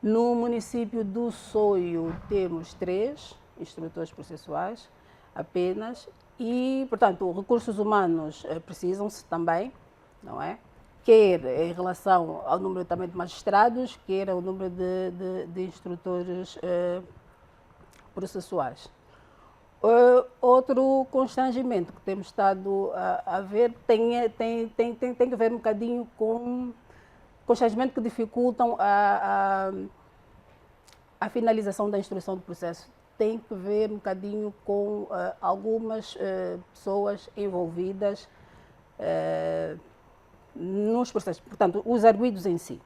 No município do Soio temos 3 instrutores processuais apenas e, portanto, recursos humanos precisam-se também, não é? Quer em relação ao número também de magistrados, quer ao número de instrutores processuais. Outro constrangimento que temos estado a ver tem que ver um bocadinho com constrangimento que dificultam a finalização da instrução do processo. Tem que ver um bocadinho com algumas pessoas envolvidas nos processos, portanto, os arguidos em si.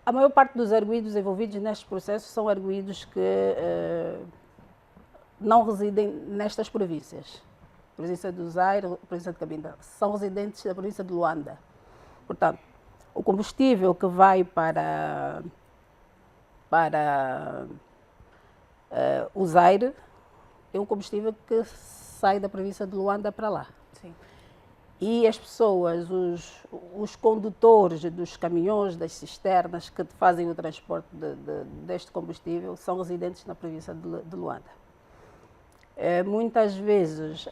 A maior parte dos arguidos envolvidos nestes processos são arguidos que não residem nestas províncias. Província do Zaire, província de Cabinda. São residentes da província de Luanda. Portanto, o combustível que vai para o Zaire é um combustível que sai da província de Luanda para lá. Sim. E as pessoas, os condutores dos caminhões, das cisternas que fazem o transporte deste combustível são residentes na província de Luanda. Muitas vezes,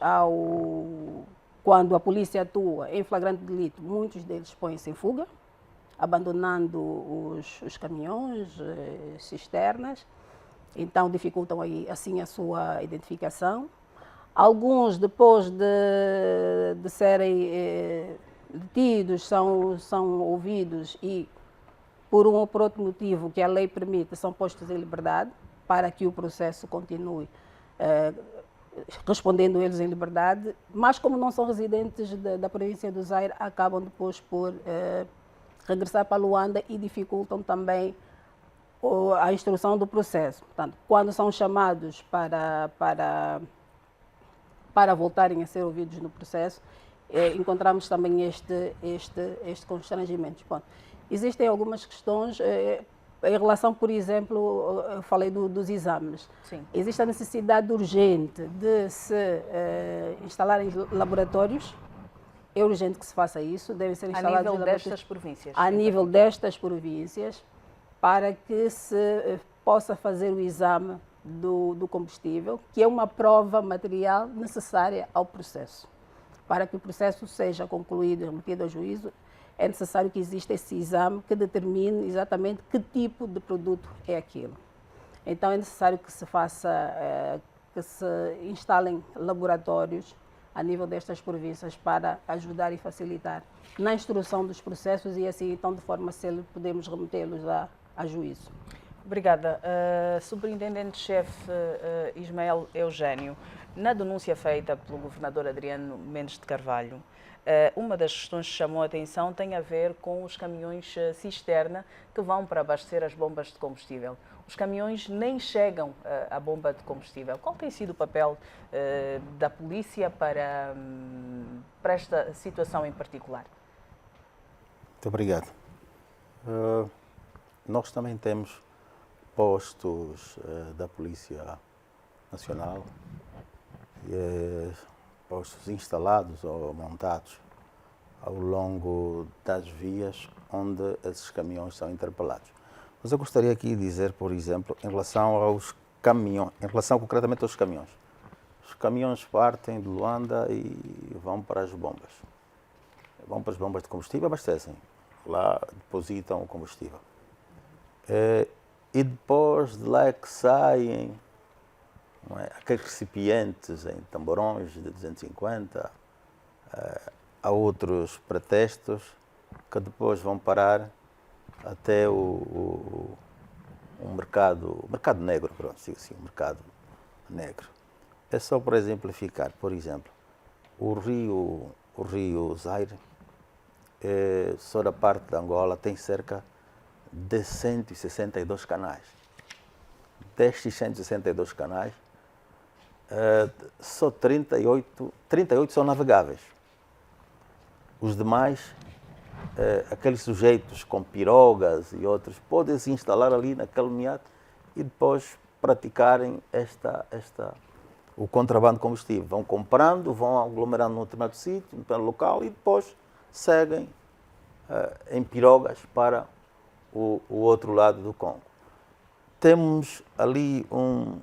quando a polícia atua em flagrante delito, muitos deles põem-se em fuga, abandonando os caminhões, cisternas, então dificultam assim a sua identificação. Alguns, depois de serem detidos, são ouvidos e, por um ou por outro motivo que a lei permite, são postos em liberdade para que o processo continue, respondendo eles em liberdade. Mas, como não são residentes da província do Zaire, acabam depois por regressar para Luanda e dificultam também a instrução do processo. Portanto, quando são chamados para voltarem a ser ouvidos no processo, encontramos também este constrangimento. Bom, existem algumas questões em relação, por exemplo, eu falei dos exames. Sim. Existe a necessidade urgente de se instalarem laboratórios. É urgente que se faça isso, devem ser instalados a nível destas províncias. A nível destas províncias, para que se possa fazer o exame do combustível, que é uma prova material necessária ao processo. Para que o processo seja concluído e remetido ao juízo, é necessário que exista esse exame que determine exatamente que tipo de produto é aquilo. Então é necessário que se que se instalem laboratórios a nível destas províncias para ajudar e facilitar na instrução dos processos e assim, então, de forma célere, podemos remetê-los a juízo. Obrigada. Superintendente-chefe Ismael Eugênio, na denúncia feita pelo governador Adriano Mendes de Carvalho, uma das questões que chamou a atenção tem a ver com os caminhões cisterna que vão para abastecer as bombas de combustível. Os caminhões nem chegam à bomba de combustível. Qual tem sido o papel da polícia para esta situação em particular? Muito obrigado. Nós também temos postos da Polícia Nacional, postos instalados ou montados ao longo das vias onde esses caminhões são interpelados. Mas eu gostaria aqui de dizer, por exemplo, em relação aos caminhões, em relação concretamente aos caminhões. Os caminhões partem de Luanda e vão para as bombas. Vão para as bombas de combustível, abastecem. Lá depositam o combustível. E depois de lá é que saem aqueles recipientes em tamborões de 250, há outros pretextos que depois vão parar até o mercado negro, pronto, assim, o mercado negro. É só para exemplificar, por exemplo, o rio Zaire só da parte de Angola, tem cerca de 162 canais. Destes 162 canais, só 38 são navegáveis. Os demais, aqueles sujeitos com pirogas e outros, podem se instalar ali naquele meado e depois praticarem o contrabando de combustível. Vão comprando, vão aglomerando num determinado sítio, no local, e depois seguem em pirogas para o outro lado do Congo. Temos ali um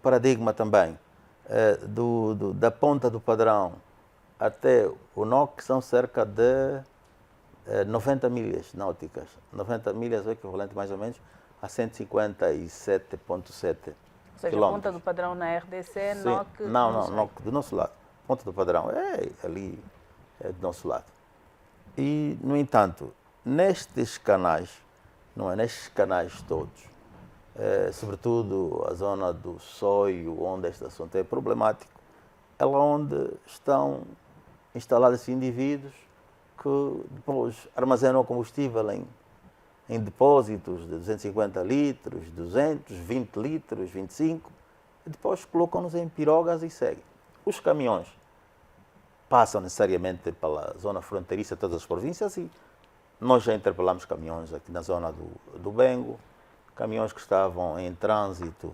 paradigma também da ponta do Padrão até o NOC, que são cerca de 90 milhas náuticas. 90 milhas é o equivalente mais ou menos a 157,7 Ou seja, a ponta do Padrão na RDC, Sim. NOC... Não, NOC do nosso lado. Ponta do Padrão é ali, do nosso lado. E, no entanto, nestes canais, não é, nestes canais todos, sobretudo a zona do Soio, onde este assunto é problemático, é lá onde estão instalados indivíduos que depois armazenam o combustível em depósitos de 250 litros, 200, 20 litros, 25, e depois colocam-nos em pirogas e seguem. Os caminhões passam necessariamente pela zona fronteiriça de todas as províncias e nós já interpelamos caminhões aqui na zona do Bengo, caminhões que estavam em trânsito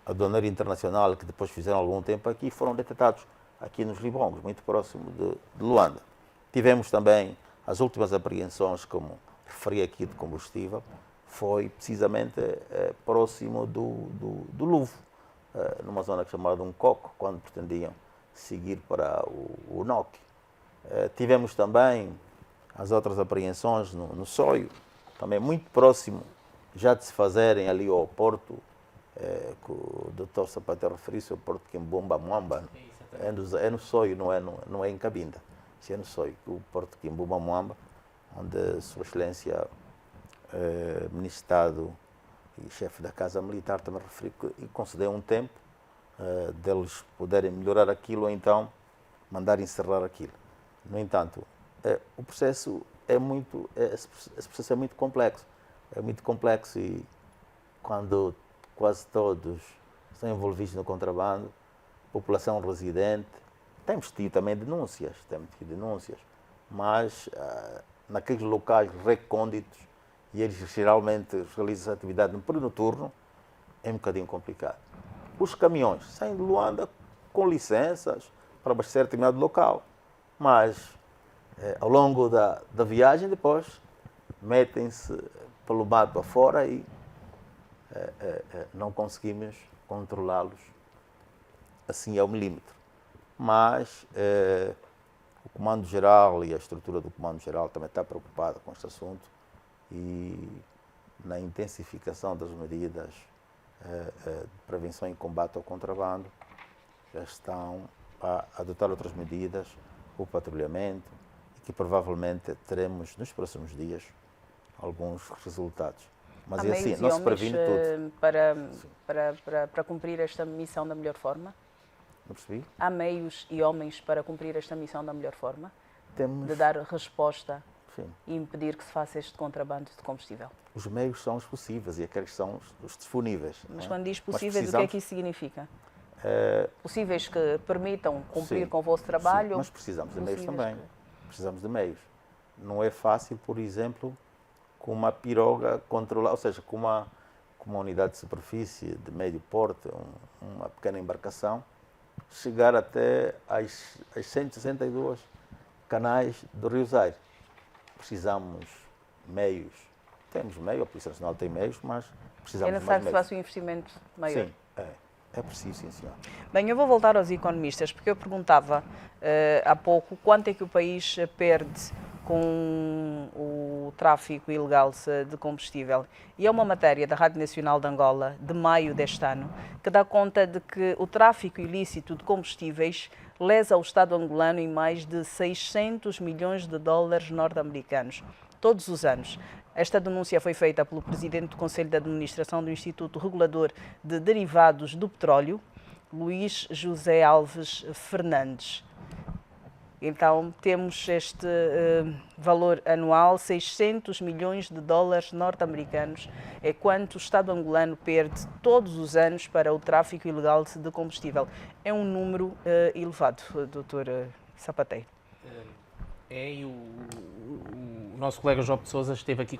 aduaneiro internacional, que depois fizeram algum tempo aqui, foram detectados aqui nos Libongos, muito próximo de Luanda. Tivemos também as últimas apreensões, como referi aqui, de combustível, foi precisamente próximo do Luvo, numa zona chamada Coco, quando pretendiam seguir para o NOC. Tivemos também as outras apreensões no Soio, também muito próximo já de se fazerem ali ao porto, que o Dr. Sapateiro referiu-se, o porto de Quimbumba, Moamba, é no Soio, não é em Cabinda, isso é no Soio, o porto de Quimbumba, Moamba, onde Sua Excelência, Ministro de Estado e chefe da Casa Militar também referiu e concedeu um tempo deles poderem melhorar aquilo ou então mandar encerrar aquilo. No entanto, o processo esse processo é muito complexo. É muito complexo e quando quase todos estão envolvidos no contrabando, população residente, temos tido também denúncias, mas naqueles locais recônditos, e eles geralmente realizam atividade no período noturno, é um bocadinho complicado. Os caminhões saem de Luanda com licenças para abastecer determinado local, mas ao longo da viagem depois metem-se pelo mato afora e não conseguimos controlá-los assim ao milímetro. Mas o Comando-Geral e a estrutura do Comando-Geral também está preocupada com este assunto e na intensificação das medidas de prevenção e combate ao contrabando já estão a adotar outras medidas, o patrulhamento, e que provavelmente teremos nos próximos dias alguns resultados. Mas é assim, não se previne tudo. Para cumprir esta missão da melhor forma? Não percebi? Há meios e homens para cumprir esta missão da melhor forma? Temos... De dar resposta, sim, e impedir que se faça este contrabando de combustível? Os meios são os possíveis e aqueles são os disponíveis. Mas não é? quando diz possíveis, o que é que isso significa? Possíveis que permitam cumprir sim, com o vosso trabalho? Sim, mas precisamos de meios também. Que... Precisamos de meios. Não é fácil, por exemplo, com uma piroga controlar, ou seja, com uma unidade de superfície de médio porte, uma pequena embarcação, chegar até às 162 canais do Rio Zaire. Precisamos meios. Temos meios, a Polícia Nacional tem meios, mas precisamos de mais meios. É necessário que se faça um investimento maior? Sim, é preciso, sim, senhor. Bem, eu vou voltar aos economistas, porque eu perguntava há pouco quanto é que o país perde com o tráfico ilegal de combustível. E é uma matéria da Rádio Nacional de Angola, de maio deste ano, que dá conta de que o tráfico ilícito de combustíveis lesa o Estado angolano em mais de 600 milhões de dólares norte-americanos, todos os anos. Esta denúncia foi feita pelo presidente do Conselho de Administração do Instituto Regulador de Derivados do Petróleo, Luís José Alves Fernandes. Então, temos este valor anual, 600 milhões de dólares norte-americanos, é quanto o Estado angolano perde todos os anos para o tráfico ilegal de combustível. É um número elevado, Dr. Sapateiro. E o nosso colega João de Sousa esteve aqui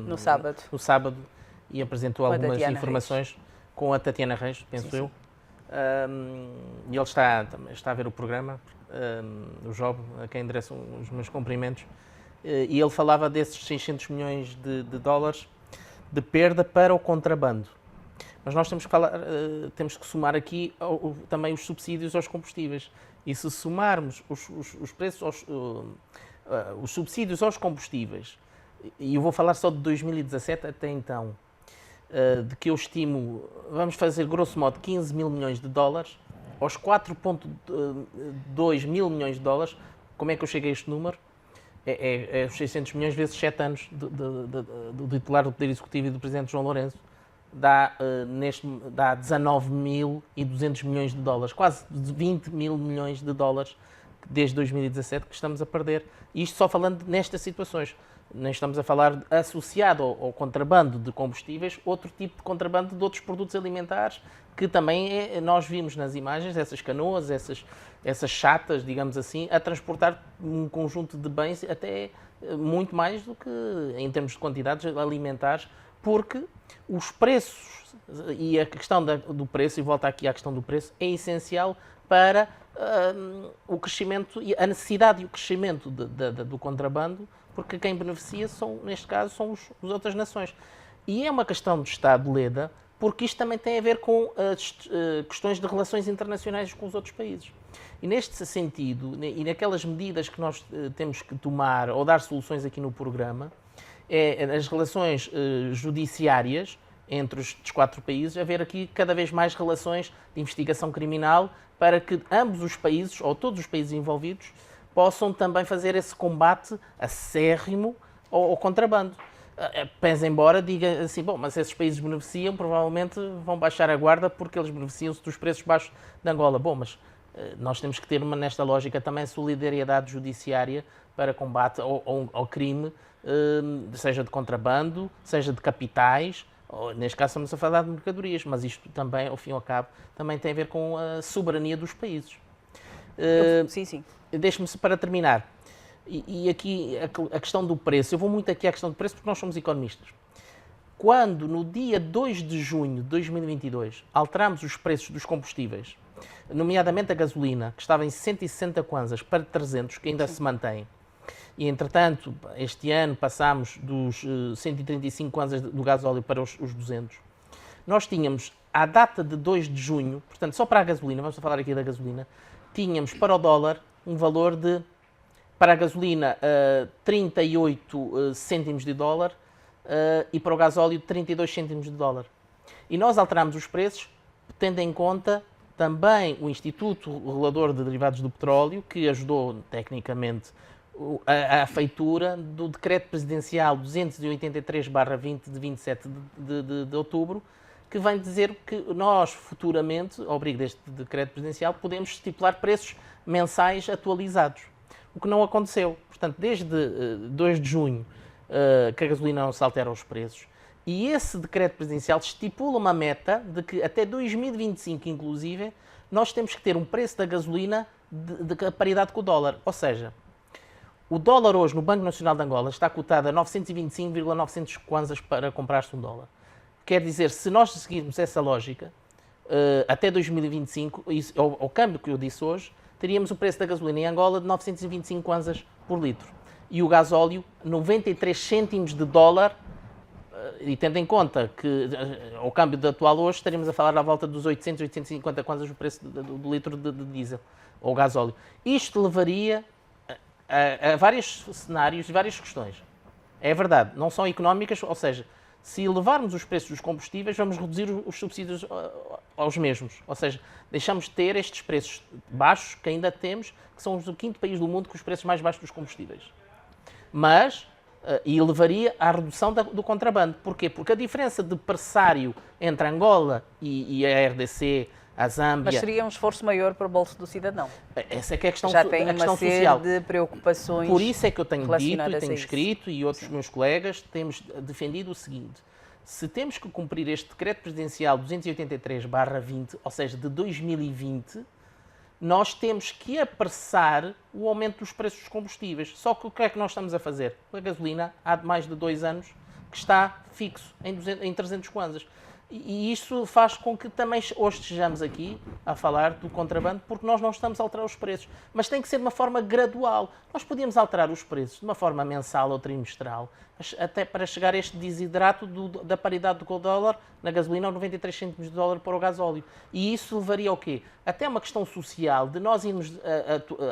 no sábado e apresentou algumas informações com a Tatiana Reis, penso eu. E ele está a ver o programa, o Job, a quem endereço os meus cumprimentos, e ele falava desses 600 milhões de dólares de perda para o contrabando. Mas nós temos que somar aqui também os subsídios aos combustíveis. E se somarmos os preços, os subsídios aos combustíveis, e eu vou falar só de 2017 até então, de que eu estimo, vamos fazer grosso modo 15 mil milhões de dólares, aos 4,2 mil milhões de dólares, como é que eu cheguei a este número? É os 600 milhões vezes 7 anos do titular do Poder Executivo e do Presidente João Lourenço, dá 19.200 milhões de dólares, quase 20 mil milhões de dólares desde 2017 que estamos a perder. E isto só falando nestas situações. Nem estamos a falar associado ao contrabando de combustíveis, outro tipo de contrabando de outros produtos alimentares, que também nós vimos nas imagens, essas canoas, essas chatas, digamos assim, a transportar um conjunto de bens até muito mais do que em termos de quantidades alimentares, porque os preços, e a questão do preço, e volta aqui à questão do preço, é essencial para o crescimento, a necessidade e o crescimento do contrabando, porque quem beneficia, neste caso, são as outras nações. E é uma questão de Estado de Leda, porque isto também tem a ver com as questões de relações internacionais com os outros países. E neste sentido, e naquelas medidas que nós temos que tomar ou dar soluções aqui no programa, as relações judiciárias entre os 4 países, haver aqui cada vez mais relações de investigação criminal para que ambos os países, ou todos os países envolvidos, possam também fazer esse combate acérrimo ao contrabando. Pese embora diga assim, bom, mas esses países beneficiam, provavelmente vão baixar a guarda porque eles beneficiam-se dos preços baixos de Angola. Bom, mas nós temos que ter nesta lógica também solidariedade judiciária para combate ao crime, seja de contrabando, seja de capitais, ou, neste caso estamos a falar de mercadorias, mas isto também, ao fim e ao cabo, também tem a ver com a soberania dos países. Sim. Deixe-me, para terminar, e aqui a questão do preço, eu vou muito aqui à questão do preço porque nós somos economistas. Quando, no dia 2 de junho de 2022, alteramos os preços dos combustíveis, nomeadamente a gasolina, que estava em 160 kwanzas para 300, que ainda se mantém, e entretanto, este ano passámos dos 135 kwanzas do gasóleo para os 200, nós tínhamos, à data de 2 de junho, portanto só para a gasolina, vamos falar aqui da gasolina, tínhamos para o dólar um valor de, para a gasolina, 38 cêntimos de dólar e para o gasóleo 32 cêntimos de dólar. E nós alterámos os preços tendo em conta também o Instituto Regulador de Derivados do Petróleo, que ajudou tecnicamente a feitura do Decreto Presidencial 283/20 de 27 de outubro, que vem dizer que nós, futuramente, ao abrigo deste decreto presidencial, podemos estipular preços mensais atualizados. O que não aconteceu. Portanto, desde 2 de junho que a gasolina não se altera os preços. E esse decreto presidencial estipula uma meta de que até 2025, inclusive, nós temos que ter um preço da gasolina de paridade com o dólar. Ou seja, o dólar hoje no Banco Nacional de Angola está cotado a 925,900 kwanzas para comprar-se um dólar. Quer dizer, se nós seguirmos essa lógica, até 2025, ao câmbio que eu disse hoje, teríamos o preço da gasolina em Angola de 925 kwanzas por litro. E o gasóleo, 93 cêntimos de dólar, e tendo em conta que ao câmbio atual hoje, estaríamos a falar à volta dos 800, 850 kwanzas o preço do litro de diesel ou gasóleo. Isto levaria a vários cenários e várias questões. É verdade, não são económicas, ou seja, se elevarmos os preços dos combustíveis, vamos reduzir os subsídios aos mesmos. Ou seja, deixamos de ter estes preços baixos que ainda temos, que são o 5º país do mundo com os preços mais baixos dos combustíveis. Mas, e levaria à redução do contrabando. Porquê? Porque a diferença de pressário entre Angola e a RDC, a Zâmbia. Mas seria um esforço maior para o bolso do cidadão. Essa é que é a questão, Já tem a questão uma série social. de preocupações. Por isso é que eu tenho dito e relacionadas a tenho isso. escrito, e outros meus colegas temos defendido o seguinte: se temos que cumprir este decreto presidencial 283/20, ou seja, de 2020, nós temos que apressar o aumento dos preços dos combustíveis. Só que o que é que nós estamos a fazer? A gasolina há mais de 2 anos que está fixo em 300 kwanzas. E isso faz com que também hoje estejamos aqui a falar do contrabando, porque nós não estamos a alterar os preços. Mas tem que ser de uma forma gradual. Nós podíamos alterar os preços de uma forma mensal ou trimestral, até para chegar a este desidrato da paridade do dólar na gasolina ou 93 cêntimos de dólar para o gasóleo. E isso levaria ao quê? Até uma questão social de nós irmos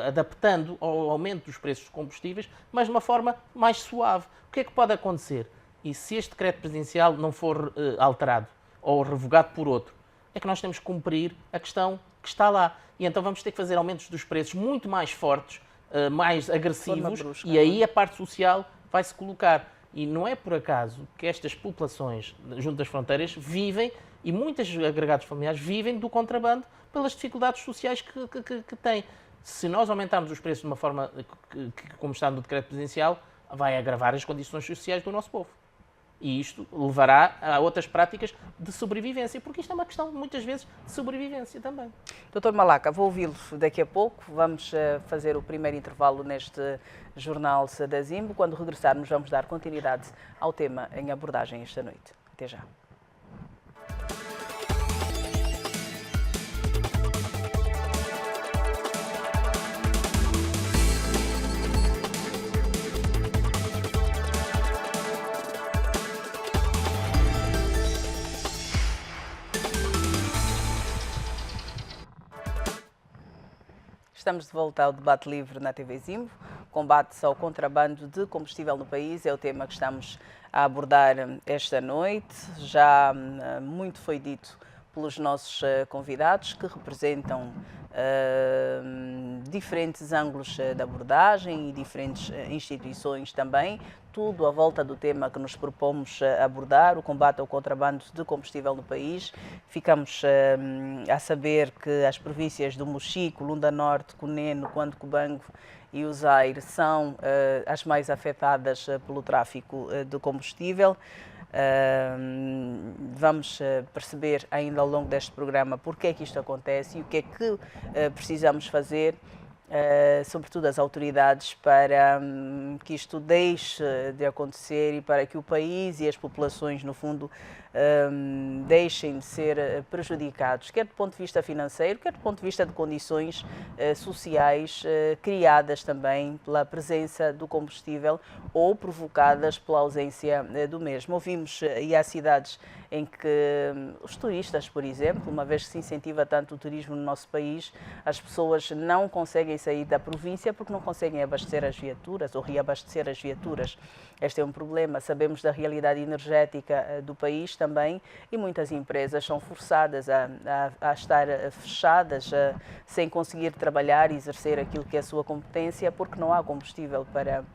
adaptando ao aumento dos preços dos combustíveis, mas de uma forma mais suave. O que é que pode acontecer? E se este decreto presidencial não for alterado ou revogado por outro, é que nós temos que cumprir a questão que está lá. E então vamos ter que fazer aumentos dos preços muito mais fortes, mais agressivos, brusca, e aí a parte social vai se colocar. E não é por acaso que estas populações junto das fronteiras vivem, e muitos agregados familiares vivem do contrabando pelas dificuldades sociais que têm. Se nós aumentarmos os preços de uma forma como está no decreto presidencial, vai agravar as condições sociais do nosso povo. E isto levará a outras práticas de sobrevivência, porque isto é uma questão, muitas vezes, de sobrevivência também. Dr. Malaca, vou ouvi-lo daqui a pouco. Vamos fazer o primeiro intervalo neste Jornal da Zimbo. Quando regressarmos, vamos dar continuidade ao tema em abordagem esta noite. Até já. Estamos de volta ao debate livre na TV Zimbo. Combate ao contrabando de combustível no país é o tema que estamos a abordar esta noite. Já muito foi dito pelos nossos convidados, que representam diferentes ângulos de abordagem e diferentes instituições também, tudo à volta do tema que nos propomos abordar, o combate ao contrabando de combustível no país. Ficamos a saber que as províncias do Mochico, Lunda Norte, Cunene, Cuando Cubango e o Zaire são as mais afetadas pelo tráfico de combustível. Vamos perceber ainda ao longo deste programa porque é que isto acontece e o que é que precisamos fazer, sobretudo as autoridades, para que isto deixe de acontecer e para que o país e as populações, no fundo, deixem de ser prejudicados, quer do ponto de vista financeiro, quer do ponto de vista de condições sociais criadas também pela presença do combustível ou provocadas pela ausência do mesmo. Ouvimos e há cidades em que os turistas, por exemplo, uma vez que se incentiva tanto o turismo no nosso país, as pessoas não conseguem sair da província porque não conseguem abastecer as viaturas ou reabastecer as viaturas. Este é um problema. Sabemos da realidade energética do país também e muitas empresas são forçadas a estar fechadas, sem conseguir trabalhar e exercer aquilo que é a sua competência porque não há combustível para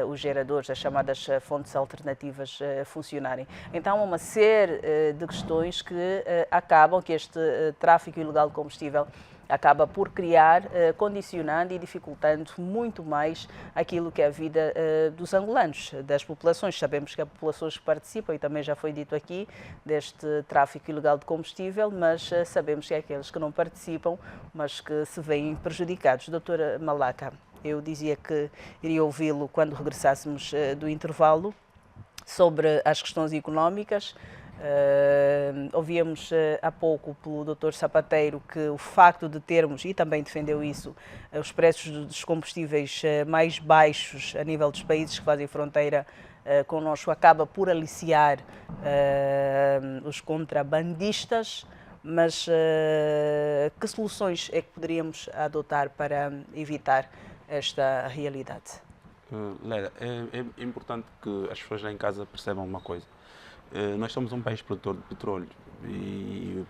os geradores, as chamadas fontes alternativas funcionarem. Então há uma série de questões que acabam, que este tráfico ilegal de combustível acaba por criar, condicionando e dificultando muito mais aquilo que é a vida dos angolanos, das populações. Sabemos que há populações que participam, e também já foi dito aqui, deste tráfico ilegal de combustível, mas sabemos que há aqueles que não participam, mas que se veem prejudicados. Doutora Malaca, eu dizia que iria ouvi-lo quando regressássemos do intervalo sobre as questões económicas. Ouvíamos há pouco pelo Dr. Sapateiro que o facto de termos, e também defendeu isso, os preços dos combustíveis mais baixos a nível dos países que fazem fronteira connosco acaba por aliciar os contrabandistas, mas que soluções é que poderíamos adotar para evitar esta realidade? Leila, é importante que as pessoas lá em casa percebam uma coisa. Nós somos um país produtor de petróleo e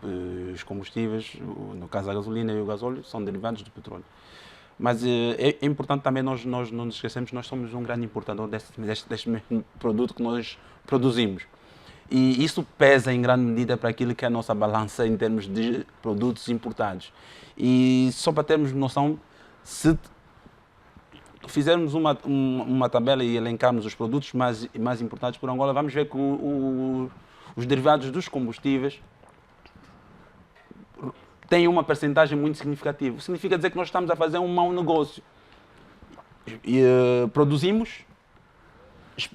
os combustíveis, no caso a gasolina e o gasóleo, são derivados do petróleo. Mas é importante também nós não nos esquecemos que nós somos um grande importador deste mesmo produto que nós produzimos. E isso pesa em grande medida para aquilo que é a nossa balança em termos de produtos importados. E só para termos noção, se fizermos uma tabela e elencarmos os produtos mais importados por Angola, vamos ver que os derivados dos combustíveis têm uma percentagem muito significativa. Significa dizer que nós estamos a fazer um mau negócio. Produzimos,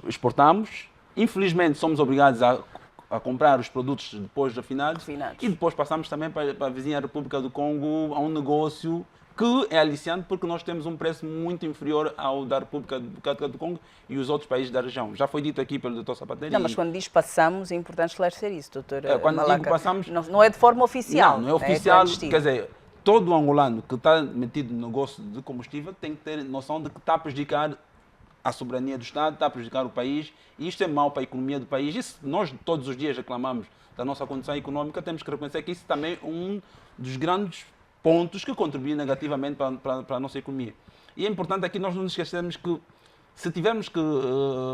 exportamos, infelizmente somos obrigados a comprar os produtos depois refinados e depois passamos também para a vizinha República do Congo a um negócio que é aliciante porque nós temos um preço muito inferior ao da República do Congo e os outros países da região. Já foi dito aqui pelo Dr. Sapateri. Não, mas quando diz passamos, é importante esclarecer isso, doutor quando Malaca. digo passamos, não é de forma oficial. Não é oficial, quer dizer, todo angolano que está metido no negócio de combustível tem que ter noção de que está a prejudicar a soberania do Estado, está a prejudicar o país, e isto é mau para a economia do país. E se nós todos os dias reclamamos da nossa condição económica, temos que reconhecer que isso também é um dos grandes pontos que contribuem negativamente para a nossa economia. E é importante aqui nós não nos esquecermos que se tivermos que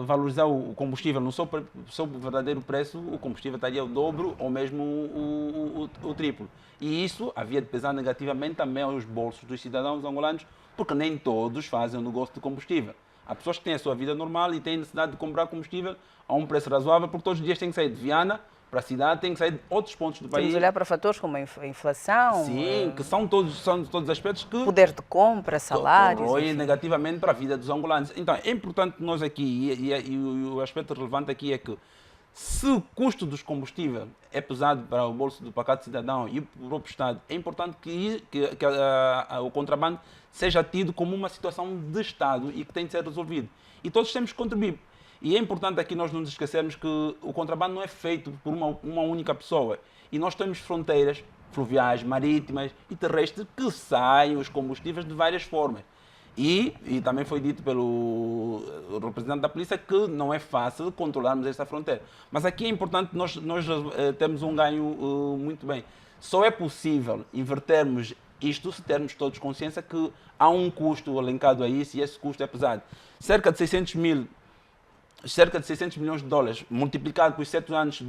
valorizar o combustível no seu verdadeiro preço, o combustível estaria o dobro ou mesmo o triplo. E isso havia de pesar negativamente também aos bolsos dos cidadãos angolanos, porque nem todos fazem o negócio de combustível. Há pessoas que têm a sua vida normal e têm necessidade de comprar combustível a um preço razoável, porque todos os dias têm que sair de Viana para a cidade, têm que sair de outros pontos do país. Temos de olhar para fatores como a inflação. Sim, que são todos aspectos que... Poder de compra, salários... corroem negativamente para a vida dos angolanos. Então, é importante nós aqui, e o aspecto relevante aqui é que se o custo dos combustíveis é pesado para o bolso do pacato cidadão e para o próprio Estado, é importante que o contrabando seja tido como uma situação de Estado e que tem de ser resolvido. E todos temos que contribuir. E é importante aqui nós não nos esquecermos que o contrabando não é feito por uma única pessoa. E nós temos fronteiras fluviais, marítimas e terrestres que saem os combustíveis de várias formas. E também foi dito pelo representante da polícia que não é fácil controlarmos esta fronteira. Mas aqui é importante nós termos um ganho muito bem. Só é possível invertermos isto se termos todos consciência que há um custo elencado a isso e esse custo é pesado. Cerca de 600 milhões de dólares, multiplicado por 7 anos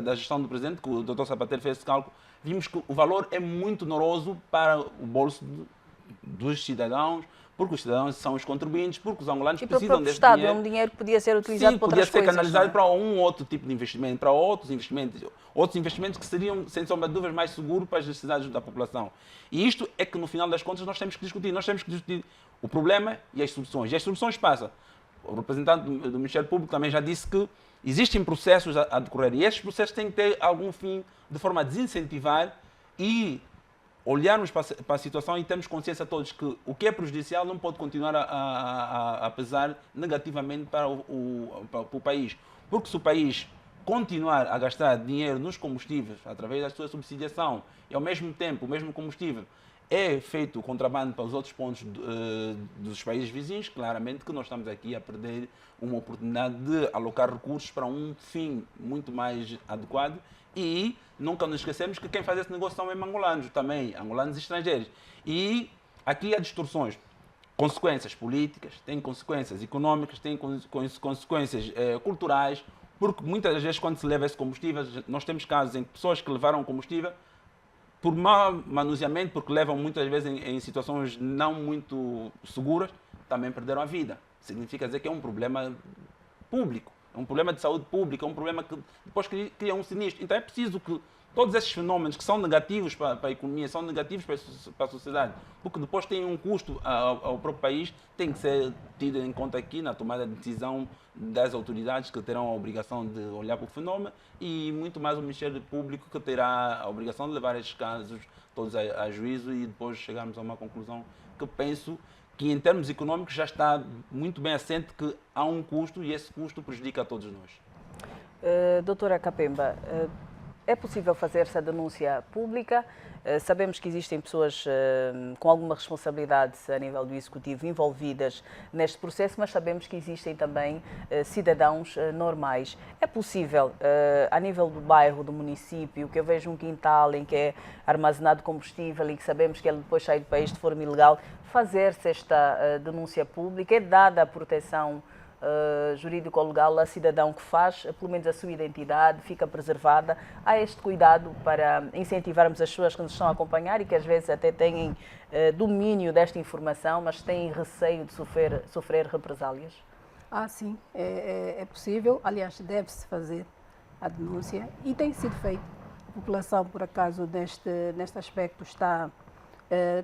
da gestão do presidente, que o Dr. Sapateri fez esse cálculo, vimos que o valor é muito oneroso para o bolso dos cidadãos, porque os cidadãos são os contribuintes, porque os angolanos precisam desse Estado, dinheiro. É um dinheiro que podia ser utilizado para outras coisas. Podia ser canalizado para um outro tipo de investimento, para outros investimentos que seriam, sem sombra de dúvidas, mais seguros para as necessidades da população. E isto é que, no final das contas, nós temos que discutir. Nós temos que discutir o problema e as soluções. E as soluções passam. O representante do Ministério Público também já disse que existem processos a decorrer e esses processos têm que ter algum fim de forma a desincentivar e olharmos para a situação e termos consciência todos que o que é prejudicial não pode continuar a pesar negativamente para o país. Porque se o país continuar a gastar dinheiro nos combustíveis através da sua subsidiação e ao mesmo tempo o mesmo combustível é feito o contrabando para os outros pontos dos países vizinhos, claramente que nós estamos aqui a perder uma oportunidade de alocar recursos para um fim muito mais adequado e nunca nos esquecemos que quem faz esse negócio são mesmo angolanos, também angolanos estrangeiros. E aqui há distorções, consequências políticas, tem consequências económicas, tem consequências culturais, porque muitas vezes quando se leva esse combustível, nós temos casos em que pessoas que levaram combustível por mau manuseamento, porque levam muitas vezes em situações não muito seguras, também perderam a vida. Significa dizer que é um problema público, é um problema de saúde pública, é um problema que depois cria um sinistro. Então é preciso que todos esses fenómenos que são negativos para a economia, são negativos para a sociedade, porque depois têm um custo ao próprio país, tem que ser tido em conta aqui na tomada de decisão das autoridades que terão a obrigação de olhar para o fenómeno e muito mais o Ministério Público que terá a obrigação de levar esses casos todos a juízo e depois chegarmos a uma conclusão que penso que em termos económicos já está muito bem assente que há um custo e esse custo prejudica a todos nós. Doutora Kapemba, é possível fazer essa denúncia pública? Sabemos que existem pessoas com alguma responsabilidade a nível do Executivo envolvidas neste processo, mas sabemos que existem também cidadãos normais. É possível, a nível do bairro, do município, que eu vejo um quintal em que é armazenado combustível e que sabemos que ele depois sai do país de forma ilegal, fazer-se esta denúncia pública? É dada a proteção jurídico ou legal a cidadão que faz, pelo menos a sua identidade fica preservada. Há este cuidado para incentivarmos as pessoas que nos estão a acompanhar e que às vezes até têm domínio desta informação, mas têm receio de sofrer represálias? Sim, é possível. Aliás, deve-se fazer a denúncia e tem sido feito. A população, por acaso, neste aspecto,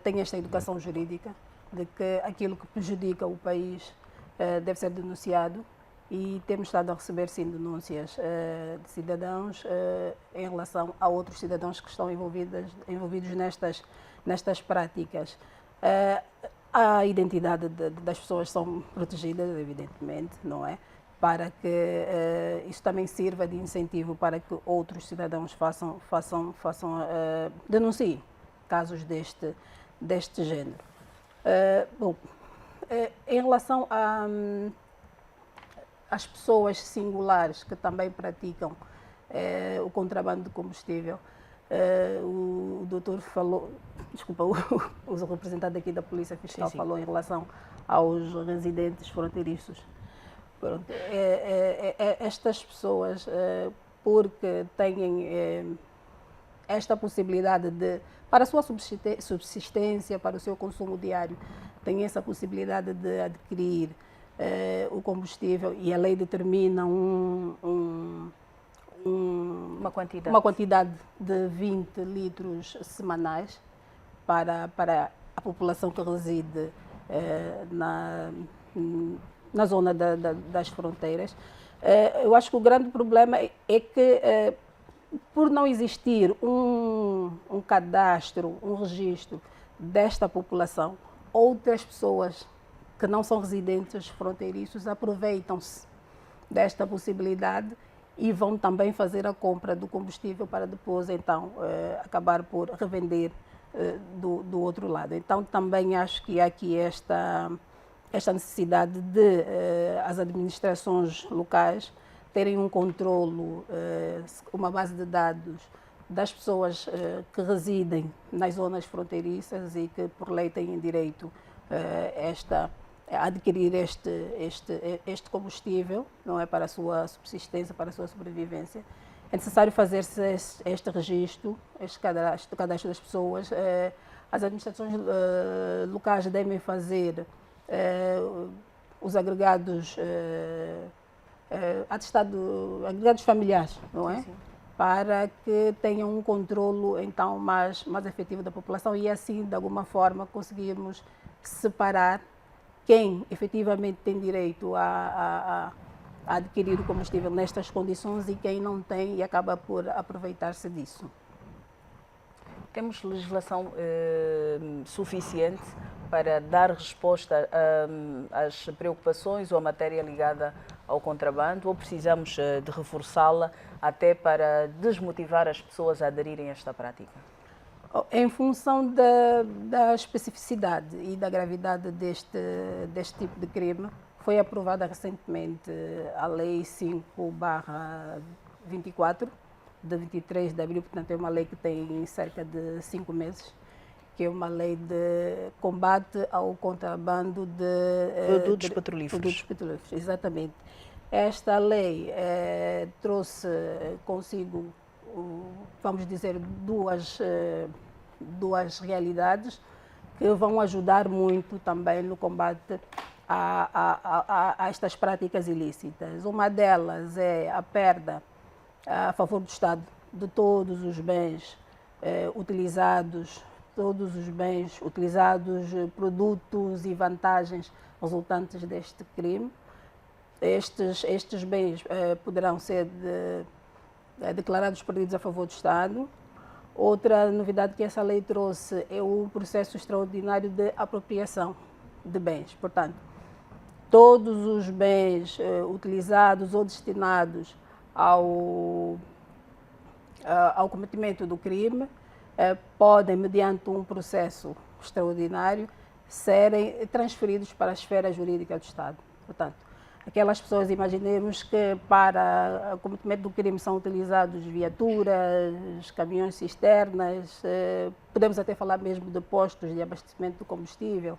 tem esta educação jurídica de que aquilo que prejudica o país deve ser denunciado, e temos estado a receber, sim, denúncias de cidadãos em relação a outros cidadãos que estão envolvidos nestas práticas. A identidade das pessoas são protegidas, evidentemente, não é? Para que isso também sirva de incentivo para que outros cidadãos denunciem casos deste género. Em relação às pessoas singulares que também praticam o contrabando de combustível, o doutor falou, desculpa, o representante aqui da Polícia Fiscal falou em relação aos residentes fronteiriços. Pronto, estas pessoas, porque têm esta possibilidade para a sua subsistência, para o seu consumo diário, têm essa possibilidade de adquirir o combustível, e a lei determina uma quantidade de 20 litros semanais para a população que reside na zona das fronteiras. Eu acho que o grande problema é que, por não existir um cadastro, um registro desta população, outras pessoas que não são residentes fronteiriços aproveitam-se desta possibilidade e vão também fazer a compra do combustível para depois, então, acabar por revender do outro lado. Então, também acho que há aqui esta necessidade de as administrações locais terem um controlo, uma base de dados das pessoas que residem nas zonas fronteiriças e que, por lei, têm direito a adquirir este combustível, não é, para a sua subsistência, para a sua sobrevivência. É necessário fazer-se este registro, este cadastro das pessoas. As administrações locais devem fazer os agregados, agregados familiares, não é? Sim. Para que tenham um controlo, então, mais efetivo da população, e assim, de alguma forma, conseguirmos separar quem efetivamente tem direito a adquirir o combustível nestas condições e quem não tem e acaba por aproveitar-se disso. Temos legislação suficiente para dar resposta às preocupações ou à matéria ligada ao contrabando, ou precisamos de reforçá-la até para desmotivar as pessoas a aderirem a esta prática? Em função da especificidade e da gravidade deste tipo de crime, foi aprovada recentemente a Lei 5/24, de 23 de abril, portanto é uma lei que tem cerca de 5 meses, que é uma lei de combate ao contrabando de produtos petrolíferos. Produtos petrolíferos, exatamente. Esta lei trouxe consigo, vamos dizer, duas realidades que vão ajudar muito também no combate a estas práticas ilícitas. Uma delas é a perda a favor do Estado de todos os bens utilizados, produtos e vantagens resultantes deste crime. Estes bens poderão ser declarados perdidos a favor do Estado. Outra novidade que essa lei trouxe é o processo extraordinário de apropriação de bens. Portanto, todos os bens utilizados ou destinados ao cometimento do crime podem, mediante um processo extraordinário, serem transferidos para a esfera jurídica do Estado. Portanto, aquelas pessoas, imaginemos que para o cometimento do crime são utilizados viaturas, caminhões cisternas, podemos até falar mesmo de postos de abastecimento de combustível.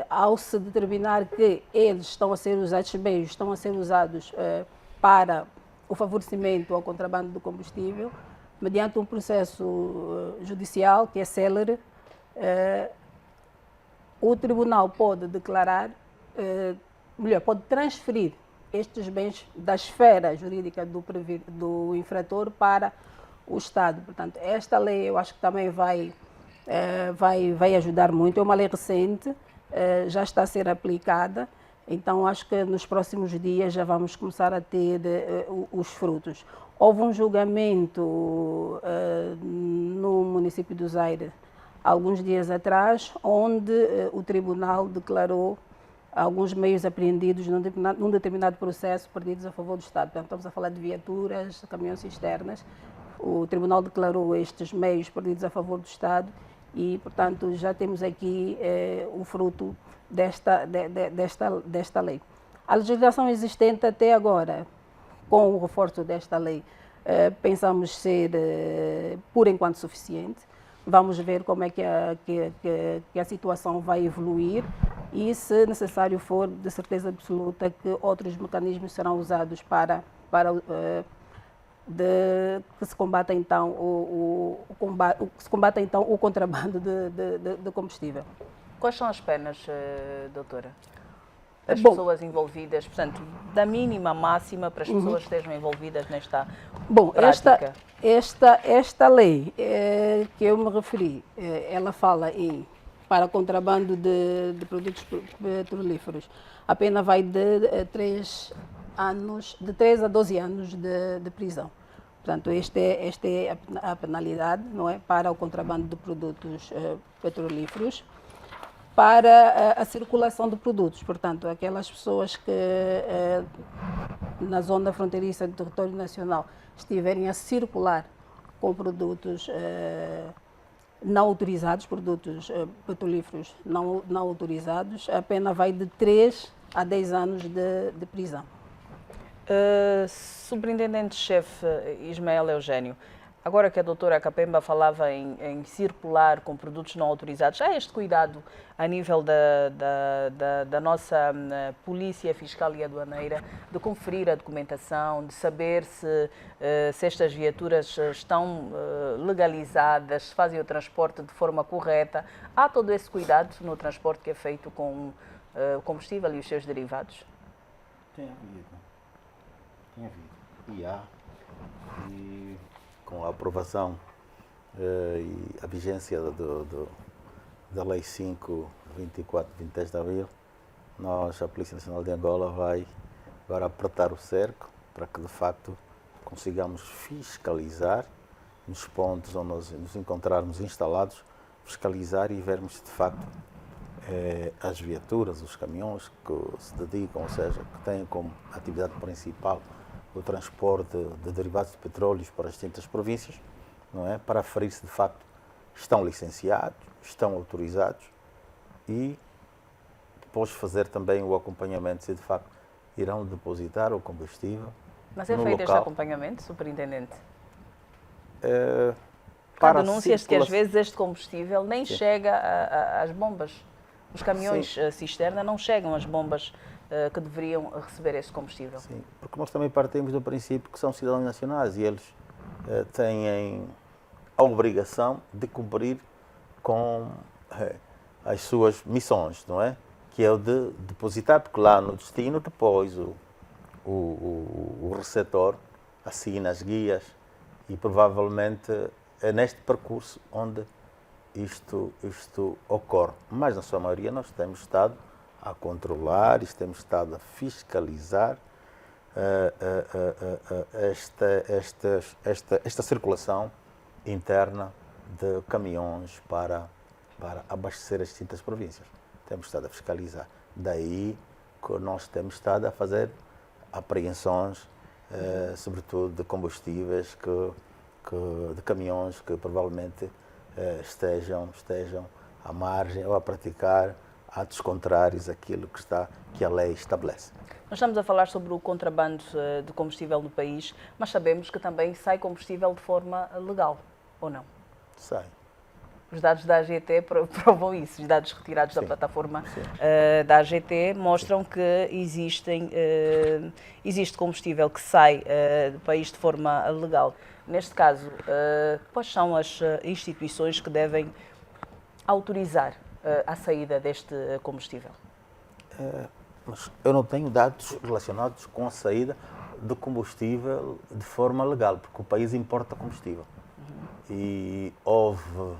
ao se determinar que eles estão a ser usados, estes meios estão a ser usados para o favorecimento ao contrabando do combustível, mediante um processo judicial que é célere, o tribunal pode declarar, pode transferir estes bens da esfera jurídica do infrator para o Estado. Portanto, esta lei eu acho que também vai ajudar muito. É uma lei recente, já está a ser aplicada, então acho que nos próximos dias já vamos começar a ter os frutos. Houve um julgamento no município do Zaire, alguns dias atrás, onde o tribunal declarou alguns meios apreendidos num determinado processo perdidos a favor do Estado. Portanto, estamos a falar de viaturas, caminhões cisternas. O tribunal declarou estes meios perdidos a favor do Estado e, portanto, já temos aqui o fruto desta lei. A legislação existente até agora, com o reforço desta lei, pensamos ser, por enquanto, suficiente. Vamos ver como é que a situação vai evoluir e, se necessário for, de certeza absoluta que outros mecanismos serão usados para que se combata então o contrabando de combustível. Quais são as penas, doutora? As pessoas envolvidas, portanto, da mínima à máxima para as pessoas que estejam envolvidas nesta prática? Esta lei que eu me referi, ela fala para contrabando de produtos petrolíferos. A pena vai de 3 a 12 anos de prisão. Portanto, esta é a penalidade, não é, para o contrabando de produtos petrolíferos. Para a circulação de produtos, portanto, aquelas pessoas que na zona fronteiriça do território nacional estiverem a circular com produtos não autorizados, produtos petrolíferos não autorizados, a pena vai de 3 a 10 anos de prisão. Superintendente-chefe Ismael Eugênio, agora que a doutora Kapemba falava em circular com produtos não autorizados, há este cuidado a nível da nossa Polícia Fiscal e Aduaneira de conferir a documentação, de saber se estas viaturas estão legalizadas, se fazem o transporte de forma correta. Há todo esse cuidado no transporte que é feito com o combustível e os seus derivados? Tem havido. E há. E com a aprovação e a vigência da Lei 5, 24, 23 de abril, a Polícia Nacional de Angola vai agora apertar o cerco para que, de facto, consigamos fiscalizar nos pontos onde nós nos encontrarmos instalados, fiscalizar e vermos se, de facto, as viaturas, os caminhões que se dedicam, ou seja, que têm como atividade principal o transporte de derivados de petróleos para as distintas províncias, não é? Para aferir se de facto estão licenciados, estão autorizados e depois fazer também o acompanhamento se de facto irão depositar o combustível. Mas é feito este acompanhamento, superintendente? Para há denúncias que às vezes este combustível nem chega às bombas. Os caminhões cisterna não chegam às bombas que deveriam receber esse combustível. Sim, porque nós também partimos do princípio que são cidadãos nacionais e eles têm a obrigação de cumprir com as suas missões, não é? Que é o de depositar, porque lá no destino depois o receptor assina as guias e provavelmente é neste percurso onde isto ocorre. Mas na sua maioria nós temos estado a controlar, temos estado a fiscalizar esta circulação interna de caminhões para abastecer as distintas províncias. Temos estado a fiscalizar. Daí que nós temos estado a fazer apreensões, sobretudo de combustíveis, de caminhões que provavelmente estejam à margem ou a praticar atos contrários àquilo que a lei estabelece. Nós estamos a falar sobre o contrabando de combustível no país, mas sabemos que também sai combustível de forma legal, ou não? Sai. Os dados da AGT provam isso. Os dados retirados da plataforma da AGT mostram que existe combustível que sai do país de forma legal. Neste caso, quais são as instituições que devem autorizar a saída deste combustível? Mas eu não tenho dados relacionados com a saída do combustível de forma legal, porque o país importa combustível. E houve,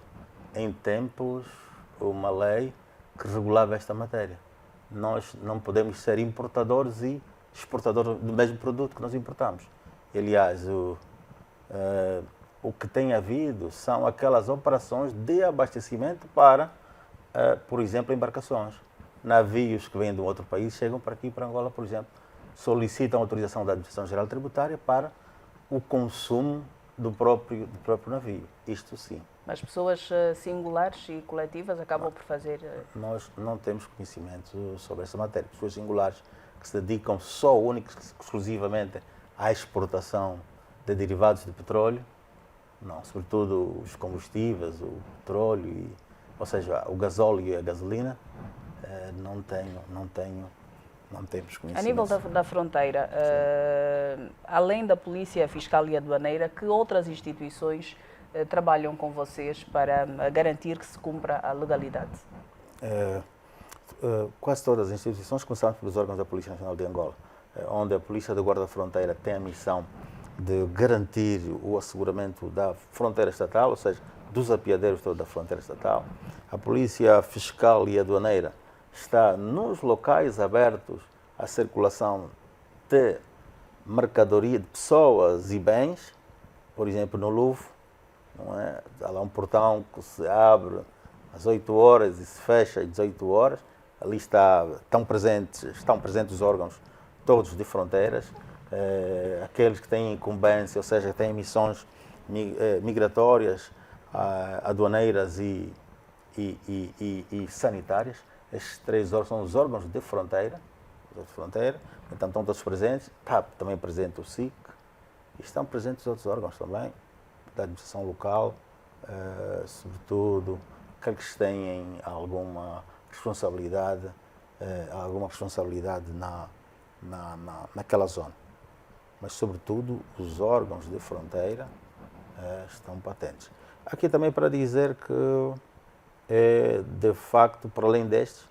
em tempos, uma lei que regulava esta matéria. Nós não podemos ser importadores e exportadores do mesmo produto que nós importamos. Aliás, o que tem havido são aquelas operações de abastecimento para, por exemplo, embarcações. Navios que vêm de um outro país chegam para aqui, para Angola, por exemplo, solicitam autorização da Administração Geral Tributária para o consumo do próprio navio. Isto sim. Mas pessoas singulares e coletivas acabam por fazer... Nós não temos conhecimento sobre essa matéria. Pessoas singulares que se dedicam só, única e exclusivamente à exportação de derivados de petróleo, não, sobretudo os combustíveis, o petróleo, ou seja, o gasóleo e a gasolina, não temos conhecimento. A nível da fronteira, além da Polícia Fiscal e Aduaneira, que outras instituições trabalham com vocês para garantir que se cumpra a legalidade? Quase todas as instituições, começando pelos órgãos da Polícia Nacional de Angola, onde a Polícia da Guarda Fronteira tem a missão de garantir o asseguramento da fronteira estatal, ou seja, dos apiadeiros todos da fronteira estatal. A Polícia Fiscal e Aduaneira está nos locais abertos à circulação de mercadoria, de pessoas e bens, por exemplo, no Louvre, não é? Há lá um portão que se abre às 8 horas e se fecha às 18 horas. Ali estão presentes os órgãos todos de fronteiras, aqueles que têm incumbência, ou seja, têm missões migratórias, aduaneiras e sanitárias. Estes 3 órgãos são os órgãos de fronteira, então estão todos presentes. Está também presente o SIC, e estão presentes outros órgãos também, da administração local, sobretudo aqueles que têm alguma responsabilidade naquela zona. Mas, sobretudo, os órgãos de fronteira estão patentes. Aqui também para dizer que, de facto, para além destes,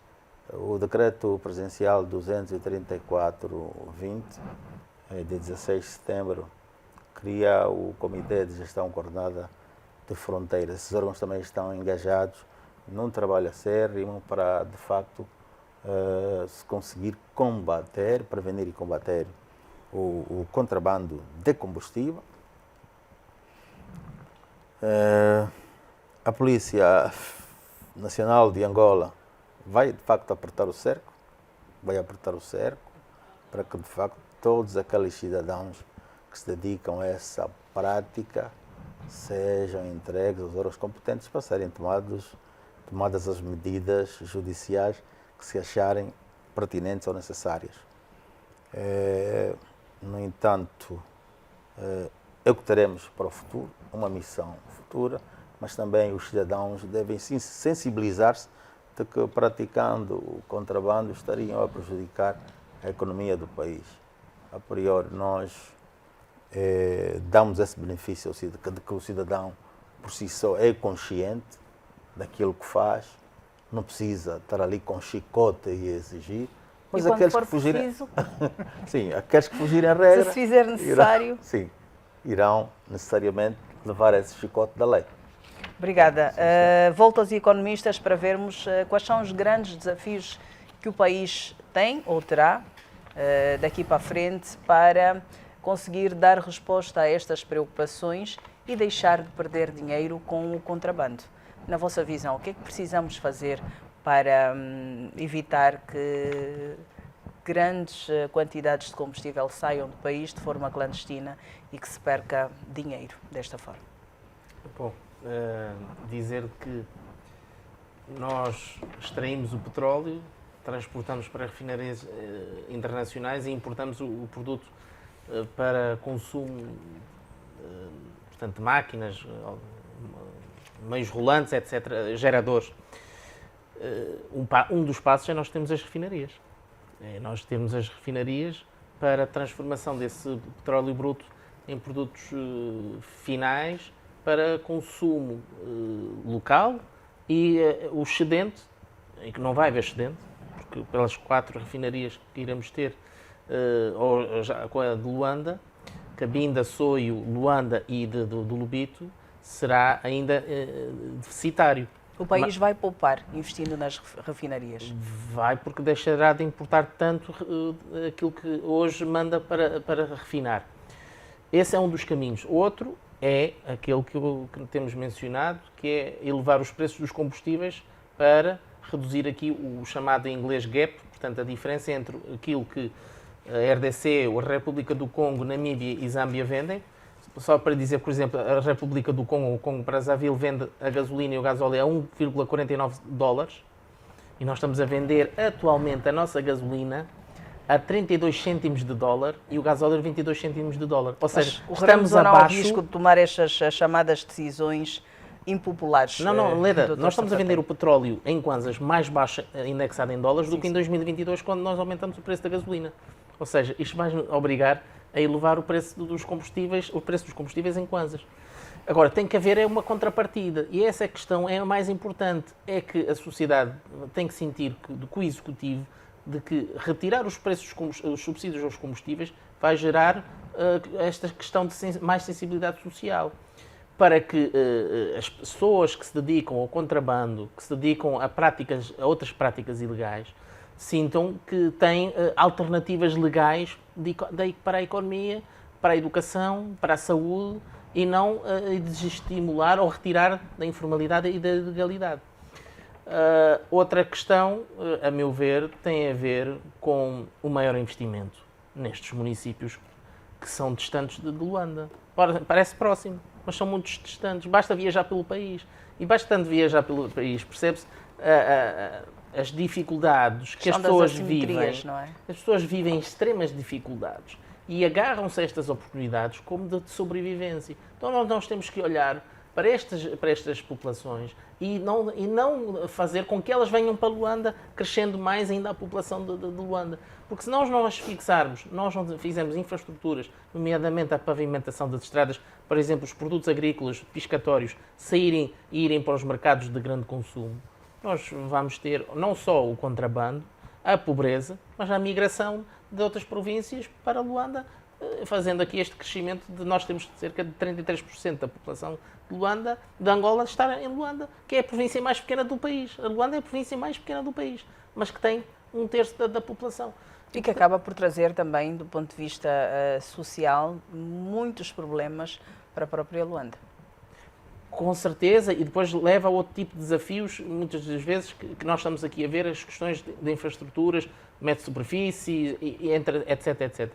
o Decreto Presidencial 234/20, de 16 de setembro, cria o Comitê de Gestão Coordenada de Fronteiras. Esses órgãos também estão engajados num trabalho acérrimo para, de facto, se conseguir prevenir e combater o contrabando de combustível. A Polícia Nacional de Angola vai, de facto, apertar o cerco para que, de facto, todos aqueles cidadãos que se dedicam a essa prática sejam entregues aos órgãos competentes para serem tomadas as medidas judiciais que se acharem pertinentes ou necessárias. No entanto, é o que teremos para o futuro, uma missão futura, mas também os cidadãos devem sensibilizar-se de que, praticando o contrabando, estariam a prejudicar a economia do país. A priori, nós damos esse benefício de que o cidadão, por si só, é consciente daquilo que faz, não precisa estar ali com chicote e exigir. Mas e quando aqueles for que fugirem, preciso, sim, aqueles que fugirem à regra, se fizer necessário, irão necessariamente levar esse chicote da lei. Obrigada. Volto aos economistas para vermos quais são os grandes desafios que o país tem ou terá daqui para a frente para conseguir dar resposta a estas preocupações e deixar de perder dinheiro com o contrabando. Na vossa visão, o que é que precisamos fazer para evitar que grandes quantidades de combustível saiam do país de forma clandestina e que se perca dinheiro desta forma? Bom, dizer que nós extraímos o petróleo, transportamos para refinarias internacionais e importamos o produto para consumo, portanto, de máquinas, meios rolantes, etc., geradores. Um dos passos é nós termos as refinarias. Nós temos as refinarias para a transformação desse petróleo bruto em produtos finais para consumo local e o excedente, em que não vai haver excedente, porque pelas 4 refinarias que iremos ter, ou já com a de Luanda, Cabinda, Soio, Luanda e do Lobito, será ainda deficitário. O país vai poupar investindo nas refinarias? Vai, porque deixará de importar tanto aquilo que hoje manda para refinar. Esse é um dos caminhos. Outro é aquele que temos mencionado, que é elevar os preços dos combustíveis para reduzir aqui o chamado em inglês gap, portanto a diferença entre aquilo que a RDC, a República do Congo, Namíbia e Zâmbia vendem. Só para dizer, por exemplo, a República do Congo, o Congo Brazzaville, vende a gasolina e o gasóleo a 1,49 dólares e nós estamos a vender atualmente a nossa gasolina a 32 cêntimos de dólar e o gasóleo a 22 cêntimos de dólar. Ou seja, estamos abaixo... Não risco de tomar estas chamadas decisões impopulares? Não, Leda, nós estamos a vender o petróleo em Kwanzas mais baixo indexado em dólares do que em 2022, quando nós aumentamos o preço da gasolina. Ou seja, isto vai nos obrigar a elevar o preço dos combustíveis em Kwanzas. Agora, tem que haver uma contrapartida, e essa questão é a mais importante, é que a sociedade tem que sentir com o Executivo de que retirar os preços, os subsídios aos combustíveis vai gerar esta questão de mais sensibilidade social, para que as pessoas que se dedicam ao contrabando, que se dedicam a outras práticas ilegais, sintam que têm alternativas legais para a economia, para a educação, para a saúde e não desestimular ou retirar da informalidade e da ilegalidade. Outra questão, a meu ver, tem a ver com o maior investimento nestes municípios que são distantes de Luanda. Parece próximo, mas são muito distantes. Basta viajar pelo país. E bastante viajar pelo país, percebe-se as dificuldades que as pessoas vivem, não é? as pessoas vivem extremas dificuldades e agarram-se a estas oportunidades como de sobrevivência. Então nós temos que olhar para estas populações e não fazer com que elas venham para Luanda, crescendo mais ainda a população de Luanda. Porque se nós não as fixarmos, nós não fizermos infraestruturas, nomeadamente a pavimentação das estradas, por exemplo, os produtos agrícolas, piscatórios, saírem e irem para os mercados de grande consumo, nós vamos ter não só o contrabando, a pobreza, mas a migração de outras províncias para Luanda, fazendo aqui este crescimento de nós temos cerca de 33% da população de Luanda, de Angola, estar em Luanda, que é a província mais pequena do país. A Luanda é a província mais pequena do país, mas que tem 1/3 da população. E que acaba por trazer também, do ponto de vista social, muitos problemas para a própria Luanda. Com certeza, e depois leva a outro tipo de desafios, muitas das vezes, que nós estamos aqui a ver, as questões de infraestruturas, metro de superfície, etc, etc.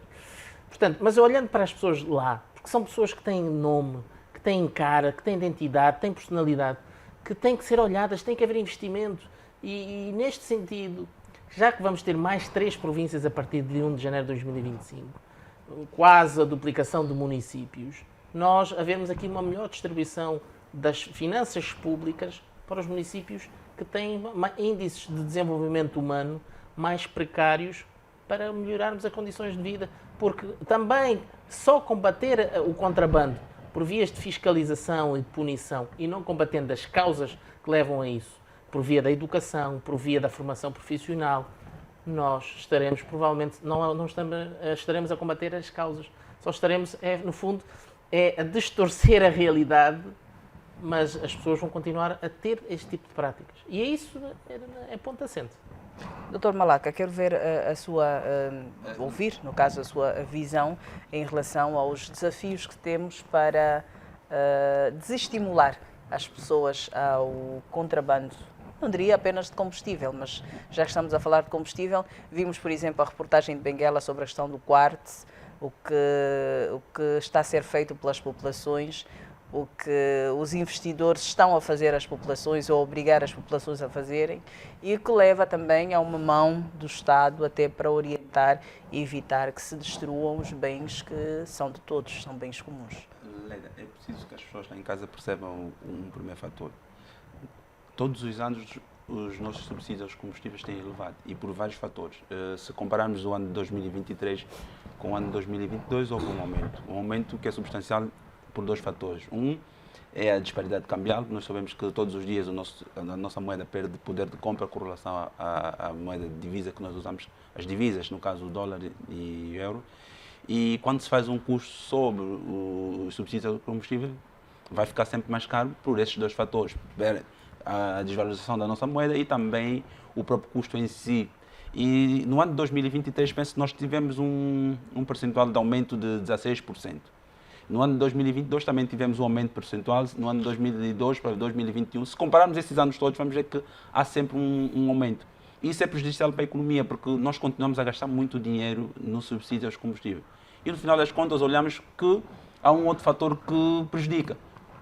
Portanto, mas olhando para as pessoas lá, porque são pessoas que têm nome, que têm cara, que têm identidade, têm personalidade, que têm que ser olhadas, tem que haver investimento. E neste sentido, já que vamos ter mais 3 províncias a partir de 1 de janeiro de 2025, quase a duplicação de municípios, nós havemos aqui uma melhor distribuição das finanças públicas para os municípios que têm índices de desenvolvimento humano mais precários para melhorarmos as condições de vida, porque também só combater o contrabando por vias de fiscalização e de punição e não combatendo as causas que levam a isso, por via da educação, por via da formação profissional, nós estaremos provavelmente, não estaremos a combater as causas, só estaremos, no fundo, a distorcer a realidade, mas as pessoas vão continuar a ter este tipo de práticas. E é isso, é ponto assente. Dr. Malaca, quero ver ouvir, no caso, a sua visão em relação aos desafios que temos para desestimular as pessoas ao contrabando. Não diria apenas de combustível, mas já que estamos a falar de combustível, vimos, por exemplo, a reportagem de Benguela sobre a questão do quartz, o que está a ser feito pelas populações, o que os investidores estão a fazer às populações ou a obrigar as populações a fazerem e que leva também a uma mão do Estado até para orientar e evitar que se destruam os bens que são de todos, são bens comuns. Leda, é preciso que as pessoas lá em casa percebam um primeiro fator. Todos os anos os nossos subsídios aos combustíveis têm elevado e por vários fatores. Se compararmos o ano de 2023 com o ano de 2022, houve um aumento que é substancial por dois fatores. Um é a disparidade cambial. Nós sabemos que todos os dias a nossa moeda perde poder de compra com relação à moeda de divisa que nós usamos, as divisas, no caso o dólar e o euro. E quando se faz um custo sobre os subsídios ao combustível, vai ficar sempre mais caro por esses dois fatores. A desvalorização da nossa moeda e também o próprio custo em si. E no ano de 2023, penso que nós tivemos um percentual de aumento de 16%. No ano de 2022 também tivemos um aumento percentual. No ano de 2022 para 2021, se compararmos esses anos todos, vamos ver que há sempre um aumento. Isso é prejudicial para a economia, porque nós continuamos a gastar muito dinheiro no subsídio aos combustíveis. E no final das contas, olhamos que há um outro fator que prejudica.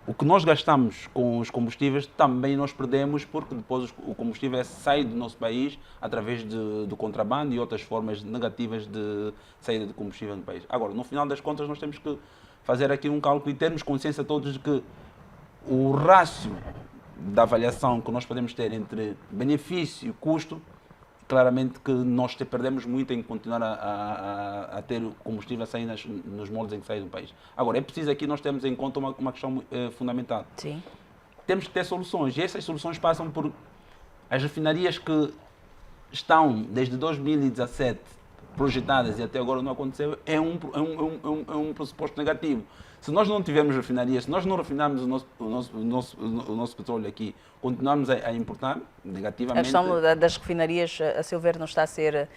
O que nós gastamos com os combustíveis também nós perdemos, porque depois o combustível sai do nosso país através do contrabando e outras formas negativas de saída de combustível no país. Agora, no final das contas, nós temos que fazer aqui um cálculo e termos consciência todos de que o rácio da avaliação que nós podemos ter entre benefício e custo, claramente que nós perdemos muito em continuar a ter o combustível a sair nos moldes em que sai do país. Agora, é preciso aqui nós termos em conta uma questão fundamental. Sim. Temos que ter soluções, e essas soluções passam por as refinarias que estão desde 2017 projetadas e até agora não aconteceu, é um pressuposto negativo. Se nós não tivermos refinarias, se nós não refinarmos o nosso petróleo aqui, continuarmos a importar negativamente... A questão das refinarias, a seu ver, não está a ser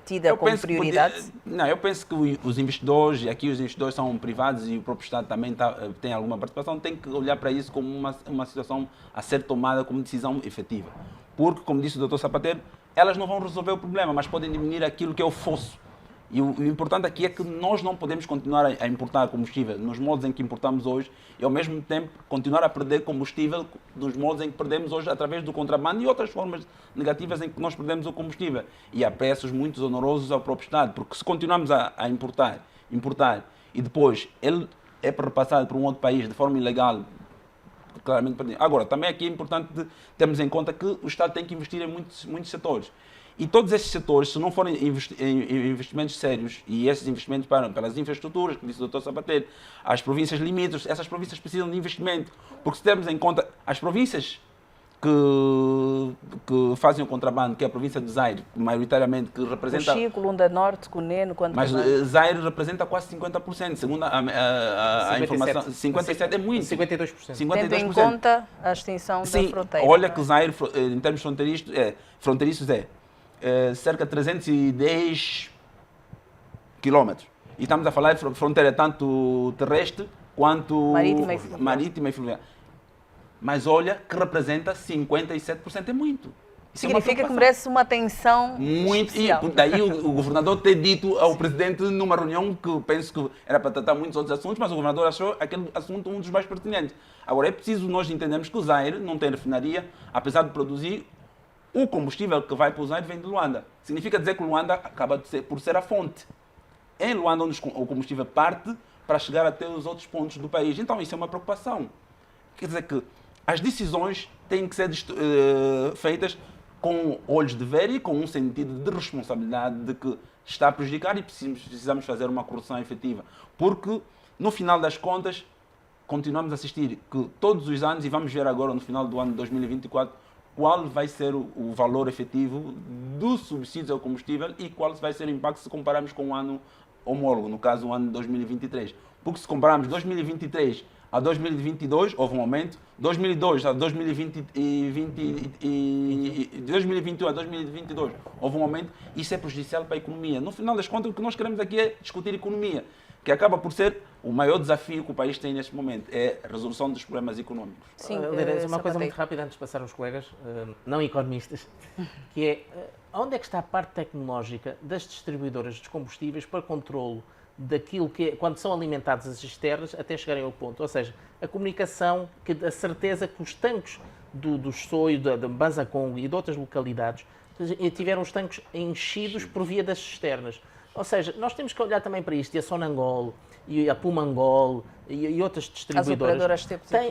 tida como prioridade? Eu penso que os investidores, e aqui os investidores são privados e o próprio Estado também tem alguma participação, tem que olhar para isso como uma situação a ser tomada como decisão efetiva. Porque, como disse o Dr. Sapateiro, elas não vão resolver o problema, mas podem diminuir aquilo que é o fosso. E o importante aqui é que nós não podemos continuar a importar combustível nos moldes em que importamos hoje e, ao mesmo tempo, continuar a perder combustível nos moldes em que perdemos hoje através do contrabando e outras formas negativas em que nós perdemos o combustível. E há preços muito onerosos ao próprio Estado, porque se continuarmos a importar e depois ele é repassado para um outro país de forma ilegal, claramente perdemos. Agora, também aqui é importante termos em conta que o Estado tem que investir em muitos setores. E todos esses setores, se não forem investimentos sérios, e esses investimentos pelas infraestruturas, que disse o Dr. Sapateiro, as províncias limítrofes, essas províncias precisam de investimento. Porque se termos em conta as províncias que fazem o contrabando, que é a província de Zaire, maioritariamente, que representa... O Chico, Lunda Norte, Cunene, quanto Mas Zaire representa quase 50%, segundo a informação. 57% é muito. 52%. Tendo em conta a extinção da fronteira. Olha que Zaire, em termos fronteiriços, é cerca de 310 quilómetros. E estamos a falar de fronteira tanto terrestre quanto marítima e fluvial. Mas olha que representa 57%, é muito. Significa que merece uma atenção especial. E daí o governador ter dito ao presidente numa reunião que penso que era para tratar muitos outros assuntos, mas o governador achou aquele assunto um dos mais pertinentes. Agora, é preciso nós entendermos que o Zaire não tem refinaria, apesar de produzir o combustível que vai para o Zaire vem de Luanda. Significa dizer que Luanda acaba por ser a fonte. É em Luanda onde o combustível parte para chegar até os outros pontos do país. Então, isso é uma preocupação. Quer dizer que as decisões têm que ser feitas com olhos de ver e com um sentido de responsabilidade de que está a prejudicar e precisamos fazer uma correção efetiva. Porque, no final das contas, continuamos a assistir que todos os anos, e vamos ver agora no final do ano de 2024, qual vai ser o valor efetivo do subsídio ao combustível e qual vai ser o impacto se compararmos com o ano homólogo, no caso o ano de 2023. Porque se compararmos 2023 a 2022, houve um aumento, 2002 a 2021 a 2022, houve um aumento, isso é prejudicial para a economia. No final das contas, o que nós queremos aqui é discutir economia, que acaba por ser o maior desafio que o país tem neste momento, é a resolução dos problemas económicos. Sim, uma coisa muito rápida antes de passar aos colegas, não economistas, que é, onde é que está a parte tecnológica das distribuidoras de combustíveis para controlo daquilo que é, quando são alimentadas as externas até chegarem ao ponto, ou seja, a comunicação, a certeza que os tanques do Soio, da Banza Congo e de outras localidades tiveram os tanques enchidos por via das externas. Ou seja, nós temos que olhar também para isto, e a Sonangol, e a Pumangol, e outras distribuidoras,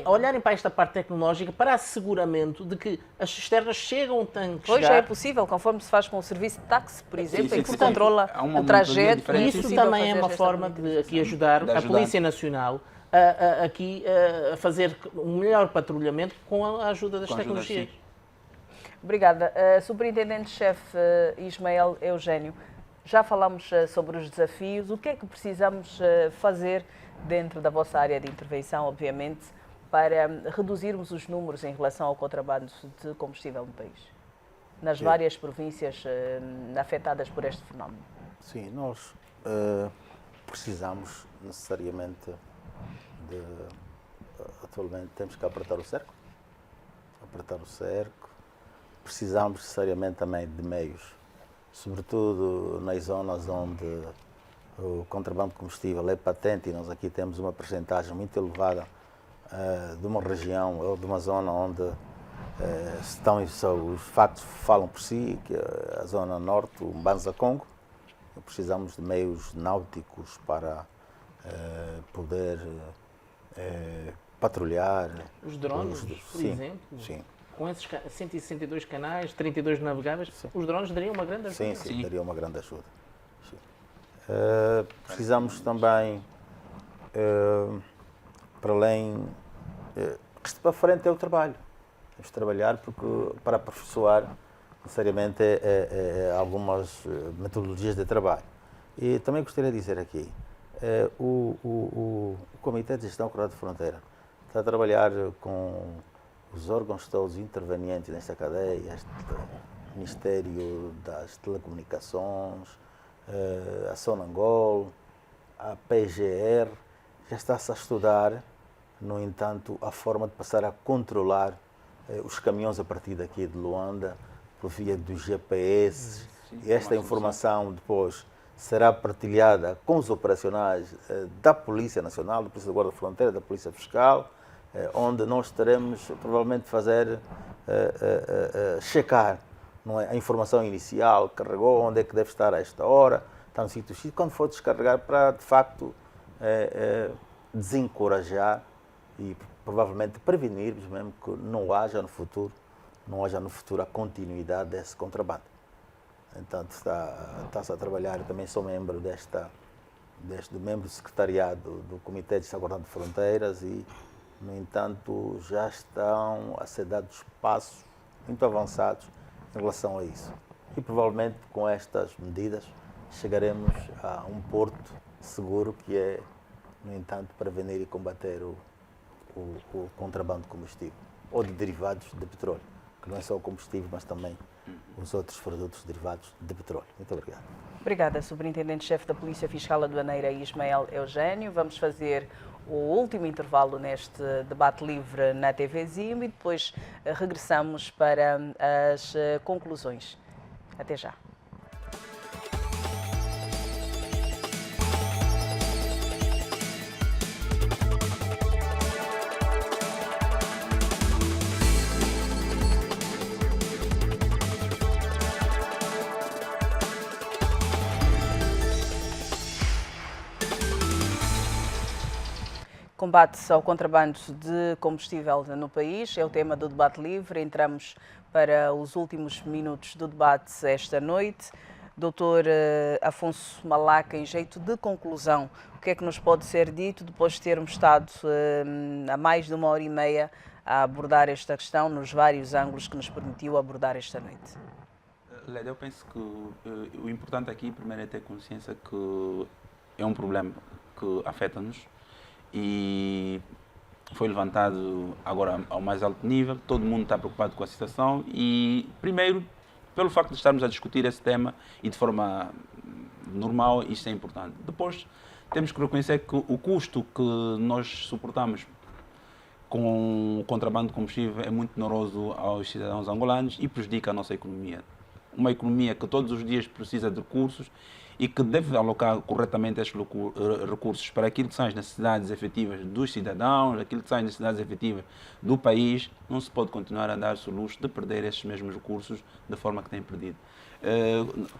olharem para esta parte tecnológica para asseguramento de que as cisternas chegam, têm que Hoje chegar. é possível, conforme se faz com o serviço de táxi, por exemplo, sim, em que sim, se controla o trajeto. E isso também é uma forma de aqui ajudar a Polícia Nacional a fazer um melhor patrulhamento com a ajuda das tecnologias. Obrigada. Superintendente-chefe Ismael Eugênio, já falamos sobre os desafios. O que é que precisamos fazer dentro da vossa área de intervenção, obviamente, para reduzirmos os números em relação ao contrabando de combustível no país, nas várias províncias afetadas por este fenómeno? Sim, nós precisamos necessariamente atualmente temos que apertar o cerco. Precisamos necessariamente também de meios, sobretudo nas zonas onde o contrabando de combustível é patente, e nós aqui temos uma percentagem muito elevada de uma região ou de uma zona onde os factos falam por si, que é a zona norte, o Mbanza-Congo. Precisamos de meios náuticos para poder patrulhar. Os drones, por exemplo? Sim. Com esses 162 canais, 32 navegáveis, os drones dariam uma grande ajuda. Sim, daria uma grande ajuda. Precisamos também, para além, para frente é o trabalho. Temos de trabalhar para aperfeiçoar necessariamente algumas metodologias de trabalho. E também gostaria de dizer aqui, o Comitê de Gestão Coordenada de Fronteira está a trabalhar com os órgãos todos intervenientes nesta cadeia, o Ministério das Telecomunicações, a Sonangol, a PGR, já está-se a estudar, no entanto, a forma de passar a controlar os caminhões a partir daqui de Luanda, por via dos GPS, e esta informação depois será partilhada com os operacionais da Polícia Nacional, da Polícia da Guarda Fronteira, da Polícia Fiscal, onde nós teremos provavelmente fazer checar, não é, a informação inicial, carregou, onde é que deve estar a esta hora, está no sítio X, quando for descarregar, para de facto desencorajar e provavelmente prevenirmos mesmo que não haja no futuro a continuidade desse contrabando. Então está-se a trabalhar, eu também sou membro membro do secretariado do Comitê de Gestão Coordenada de Fronteiras e, no entanto, já estão a ser dados passos muito avançados em relação a isso. E provavelmente com estas medidas chegaremos a um porto seguro que é, no entanto, prevenir e combater o contrabando de combustível ou de derivados de petróleo, que não é só o combustível, mas também os outros produtos derivados de petróleo. Muito obrigado. Obrigada, Superintendente-chefe da Polícia Fiscal Aduaneira Ismael Eugênio. Vamos fazer o último intervalo neste debate livre na TV Zim e depois regressamos para as conclusões. Até já. Combate ao contrabando de combustível no país é o tema do debate livre. Entramos para os últimos minutos do debate esta noite. Doutor Afonso Malaca, em jeito de conclusão, o que é que nos pode ser dito depois de termos estado há mais de 1h30 a abordar esta questão nos vários ângulos que nos permitiu abordar esta noite? Lélia, eu penso que o importante aqui, primeiro, é ter consciência que é um problema que afeta-nos e foi levantado agora ao mais alto nível, todo mundo está preocupado com a situação e, primeiro, pelo facto de estarmos a discutir esse tema e de forma normal, isto é importante. Depois, temos que reconhecer que o custo que nós suportamos com o contrabando de combustível é muito oneroso aos cidadãos angolanos e prejudica a nossa economia. Uma economia que todos os dias precisa de recursos e que deve alocar corretamente estes recursos para aquilo que são as necessidades efetivas dos cidadãos, aquilo que são as necessidades efetivas do país. Não se pode continuar a dar-se o luxo de perder estes mesmos recursos da forma que tem perdido.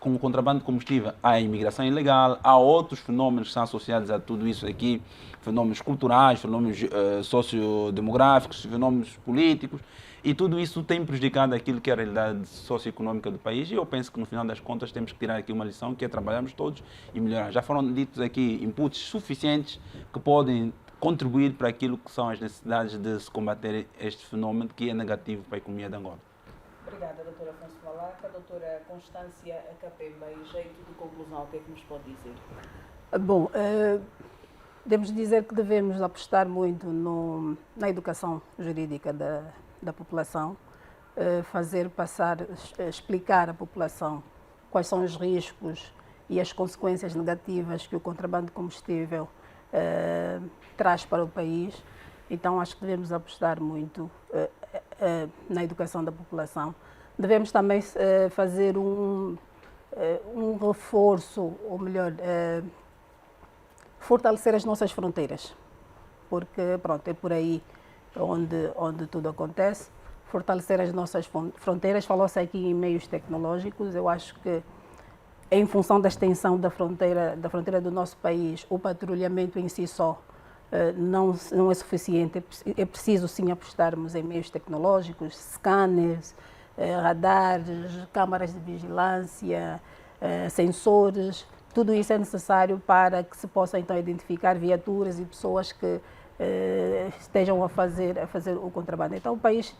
com o contrabando de combustível há a imigração ilegal, há outros fenómenos que são associados a tudo isso aqui, fenómenos culturais, fenómenos sociodemográficos, fenómenos políticos, e tudo isso tem prejudicado aquilo que é a realidade socioeconômica do país, e eu penso que no final das contas temos que tirar aqui uma lição, que é trabalharmos todos e melhorar. Já foram ditos aqui inputs suficientes que podem contribuir para aquilo que são as necessidades de se combater este fenómeno que é negativo para a economia de Angola. Obrigada, doutora Afonso Malaca. Doutora Constância Capemba, em jeito de conclusão, o que é que nos pode dizer? Bom, devemos dizer que devemos apostar muito na educação jurídica da população, fazer passar, explicar à população quais são os riscos e as consequências negativas que o contrabando de combustível traz para o país. Então, acho que devemos apostar muito na educação da população. Devemos também fazer um reforço, ou melhor, fortalecer as nossas fronteiras, porque pronto, é por aí onde tudo acontece. Fortalecer as nossas fronteiras, falou-se aqui em meios tecnológicos. Eu acho que em função da extensão da fronteira do nosso país, o patrulhamento em si só não é suficiente. É preciso sim apostarmos em meios tecnológicos, scanners, radares, câmaras de vigilância, sensores. Tudo isso é necessário para que se possa então identificar viaturas e pessoas que estejam a fazer o contrabando. Então o país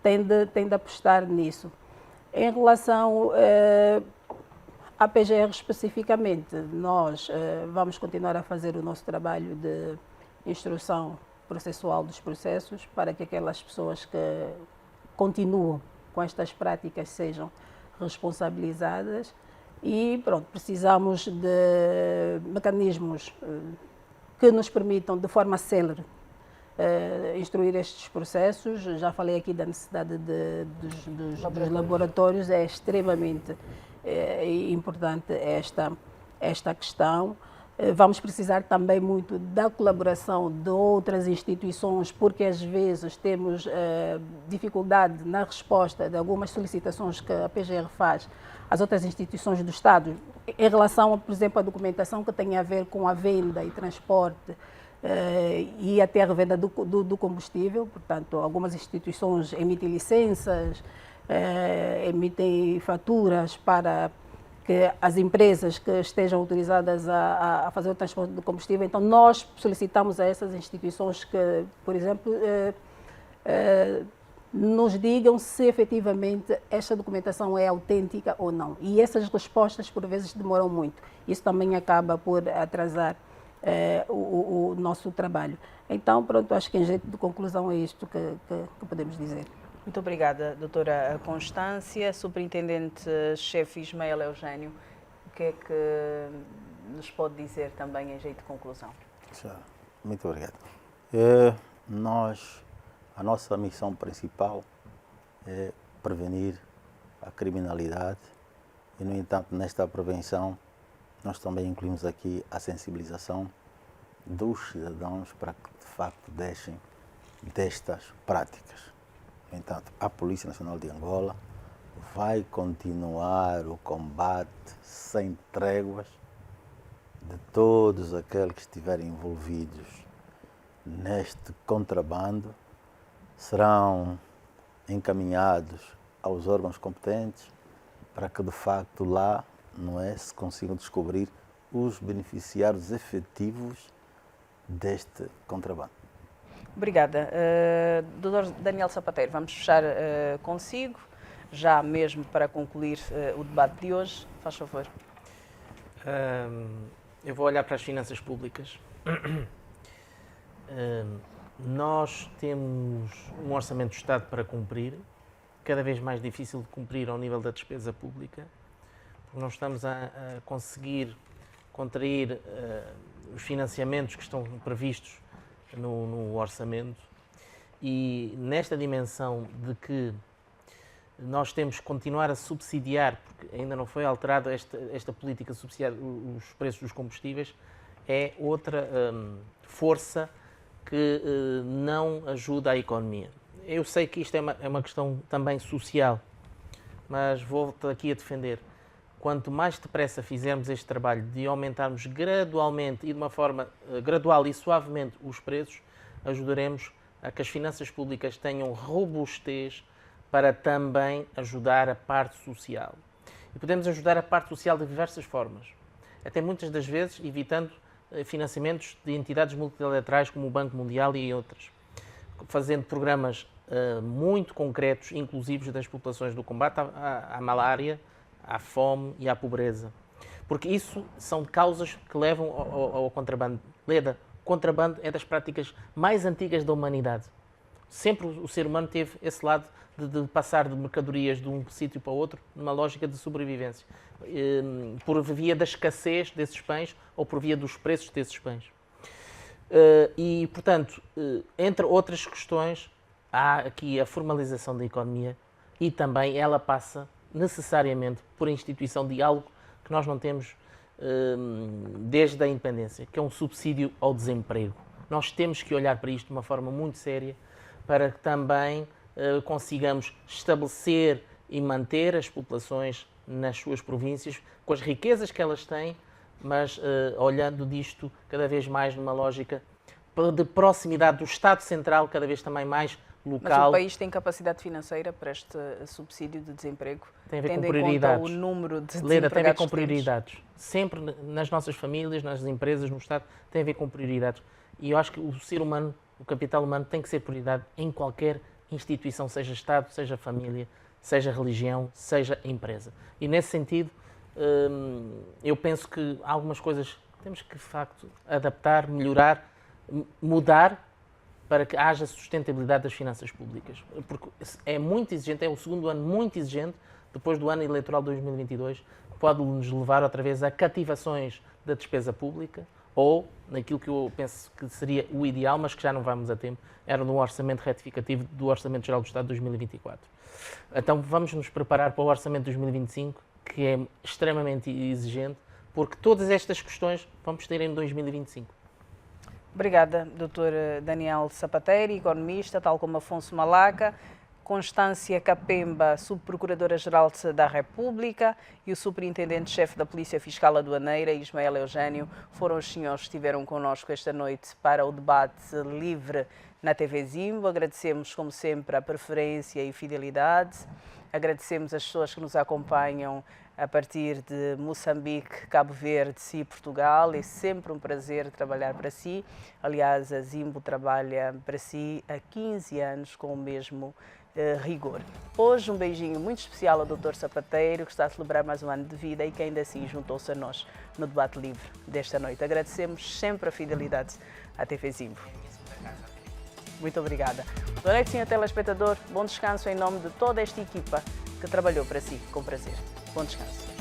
tem de apostar nisso. Em relação à PGR especificamente, nós vamos continuar a fazer o nosso trabalho de instrução processual dos processos para que aquelas pessoas que continuam com estas práticas sejam responsabilizadas e pronto, precisamos de mecanismos que nos permitam de forma célere instruir estes processos. Já falei aqui da necessidade dos laboratórios, é extremamente importante esta questão. Vamos precisar também muito da colaboração de outras instituições, porque às vezes temos dificuldade na resposta de algumas solicitações que a PGR faz às outras instituições do Estado, em relação, por exemplo, à documentação que tem a ver com a venda e transporte e até a revenda do combustível. Portanto, algumas instituições emitem licenças, emitem faturas para que as empresas que estejam autorizadas a fazer o transporte do combustível. Então, nós solicitamos a essas instituições que, por exemplo, nos digam se efetivamente esta documentação é autêntica ou não. E essas respostas, por vezes, demoram muito. Isso também acaba por atrasar o nosso trabalho. Então, pronto, acho que em jeito de conclusão é isto que podemos dizer. Muito obrigada, doutora Constância. Superintendente-chefe Ismael Eugênio, o que é que nos pode dizer também em jeito de conclusão? Muito obrigado. A nossa missão principal é prevenir a criminalidade e, no entanto, nesta prevenção, nós também incluímos aqui a sensibilização dos cidadãos para que, de facto, deixem destas práticas. No entanto, a Polícia Nacional de Angola vai continuar o combate sem tréguas de todos aqueles que estiverem envolvidos neste contrabando. Serão encaminhados aos órgãos competentes para que, de facto, lá se consigam descobrir os beneficiários efetivos deste contrabando. Obrigada. Dr. Daniel Sapateiro, vamos fechar consigo, já mesmo para concluir o debate de hoje. Faz favor. Eu vou olhar para as finanças públicas. Nós temos um orçamento do Estado para cumprir, cada vez mais difícil de cumprir ao nível da despesa pública, porque não estamos a conseguir contrair os financiamentos que estão previstos no orçamento, e nesta dimensão de que nós temos que continuar a subsidiar, porque ainda não foi alterada esta política de subsidiar os preços dos combustíveis, é outra força que não ajuda a economia. Eu sei que isto é uma questão também social, mas volto aqui a defender. Quanto mais depressa fizermos este trabalho de aumentarmos gradualmente e de uma forma gradual e suavemente os preços, ajudaremos a que as finanças públicas tenham robustez para também ajudar a parte social. E podemos ajudar a parte social de diversas formas, até muitas das vezes evitando financiamentos de entidades multilaterais como o Banco Mundial e outras, fazendo programas muito concretos, inclusivos das populações do combate à malária, à fome e à pobreza. Porque isso são causas que levam ao contrabando. Leda, contrabando é das práticas mais antigas da humanidade. Sempre o ser humano teve esse lado de passar de mercadorias de um sítio para o outro numa lógica de sobrevivência, por via da escassez desses bens ou por via dos preços desses bens. E, portanto, entre outras questões, há aqui a formalização da economia e também ela passa necessariamente por a instituição de algo que nós não temos desde a independência, que é um subsídio ao desemprego. Nós temos que olhar para isto de uma forma muito séria para que também consigamos estabelecer e manter as populações nas suas províncias com as riquezas que elas têm, mas olhando disto cada vez mais numa lógica de proximidade do Estado Central, cada vez também mais local. Mas o país tem capacidade financeira para este subsídio de desemprego? Tem a ver tendo com prioridades. Em conta o número de Leda, tem a ver com desempregados prioridades. Sempre nas nossas famílias, nas empresas, no Estado, tem a ver com prioridades. E eu acho que o ser humano, o capital humano, tem que ser prioridade em qualquer instituição, seja Estado, seja família, seja religião, seja empresa. E nesse sentido, eu penso que algumas coisas temos que, de facto, adaptar, melhorar, mudar para que haja sustentabilidade das finanças públicas. Porque é muito exigente, é o segundo ano muito exigente, depois do ano eleitoral de 2022, que pode nos levar outra vez a cativações da despesa pública ou naquilo que eu penso que seria o ideal, mas que já não vamos a tempo, era no orçamento retificativo do Orçamento Geral do Estado de 2024. Então vamos nos preparar para o orçamento de 2025, que é extremamente exigente, porque todas estas questões vamos ter em 2025. Obrigada, Dr. Daniel Sapateiro, economista, tal como Afonso Malaca, Constância Capemba, Subprocuradora-Geral da República, e o Superintendente-Chefe da Polícia Fiscal Aduaneira, Ismael Eugênio, foram os senhores que estiveram connosco esta noite para o debate livre na TV Zimbo. Agradecemos, como sempre, a preferência e fidelidade. Agradecemos as pessoas que nos acompanham a partir de Moçambique, Cabo Verde e Portugal. É sempre um prazer trabalhar para si. Aliás, a Zimbo trabalha para si há 15 anos com o mesmo rigor. Hoje um beijinho muito especial ao Dr. Sapateiro, que está a celebrar mais um ano de vida e que ainda assim juntou-se a nós no debate livre desta noite. Agradecemos sempre a fidelidade à TV Zimbo. Muito obrigada. Boa noite, senhor telespectador. Bom descanso em nome de toda esta equipa que trabalhou para si com prazer. Bom descanso.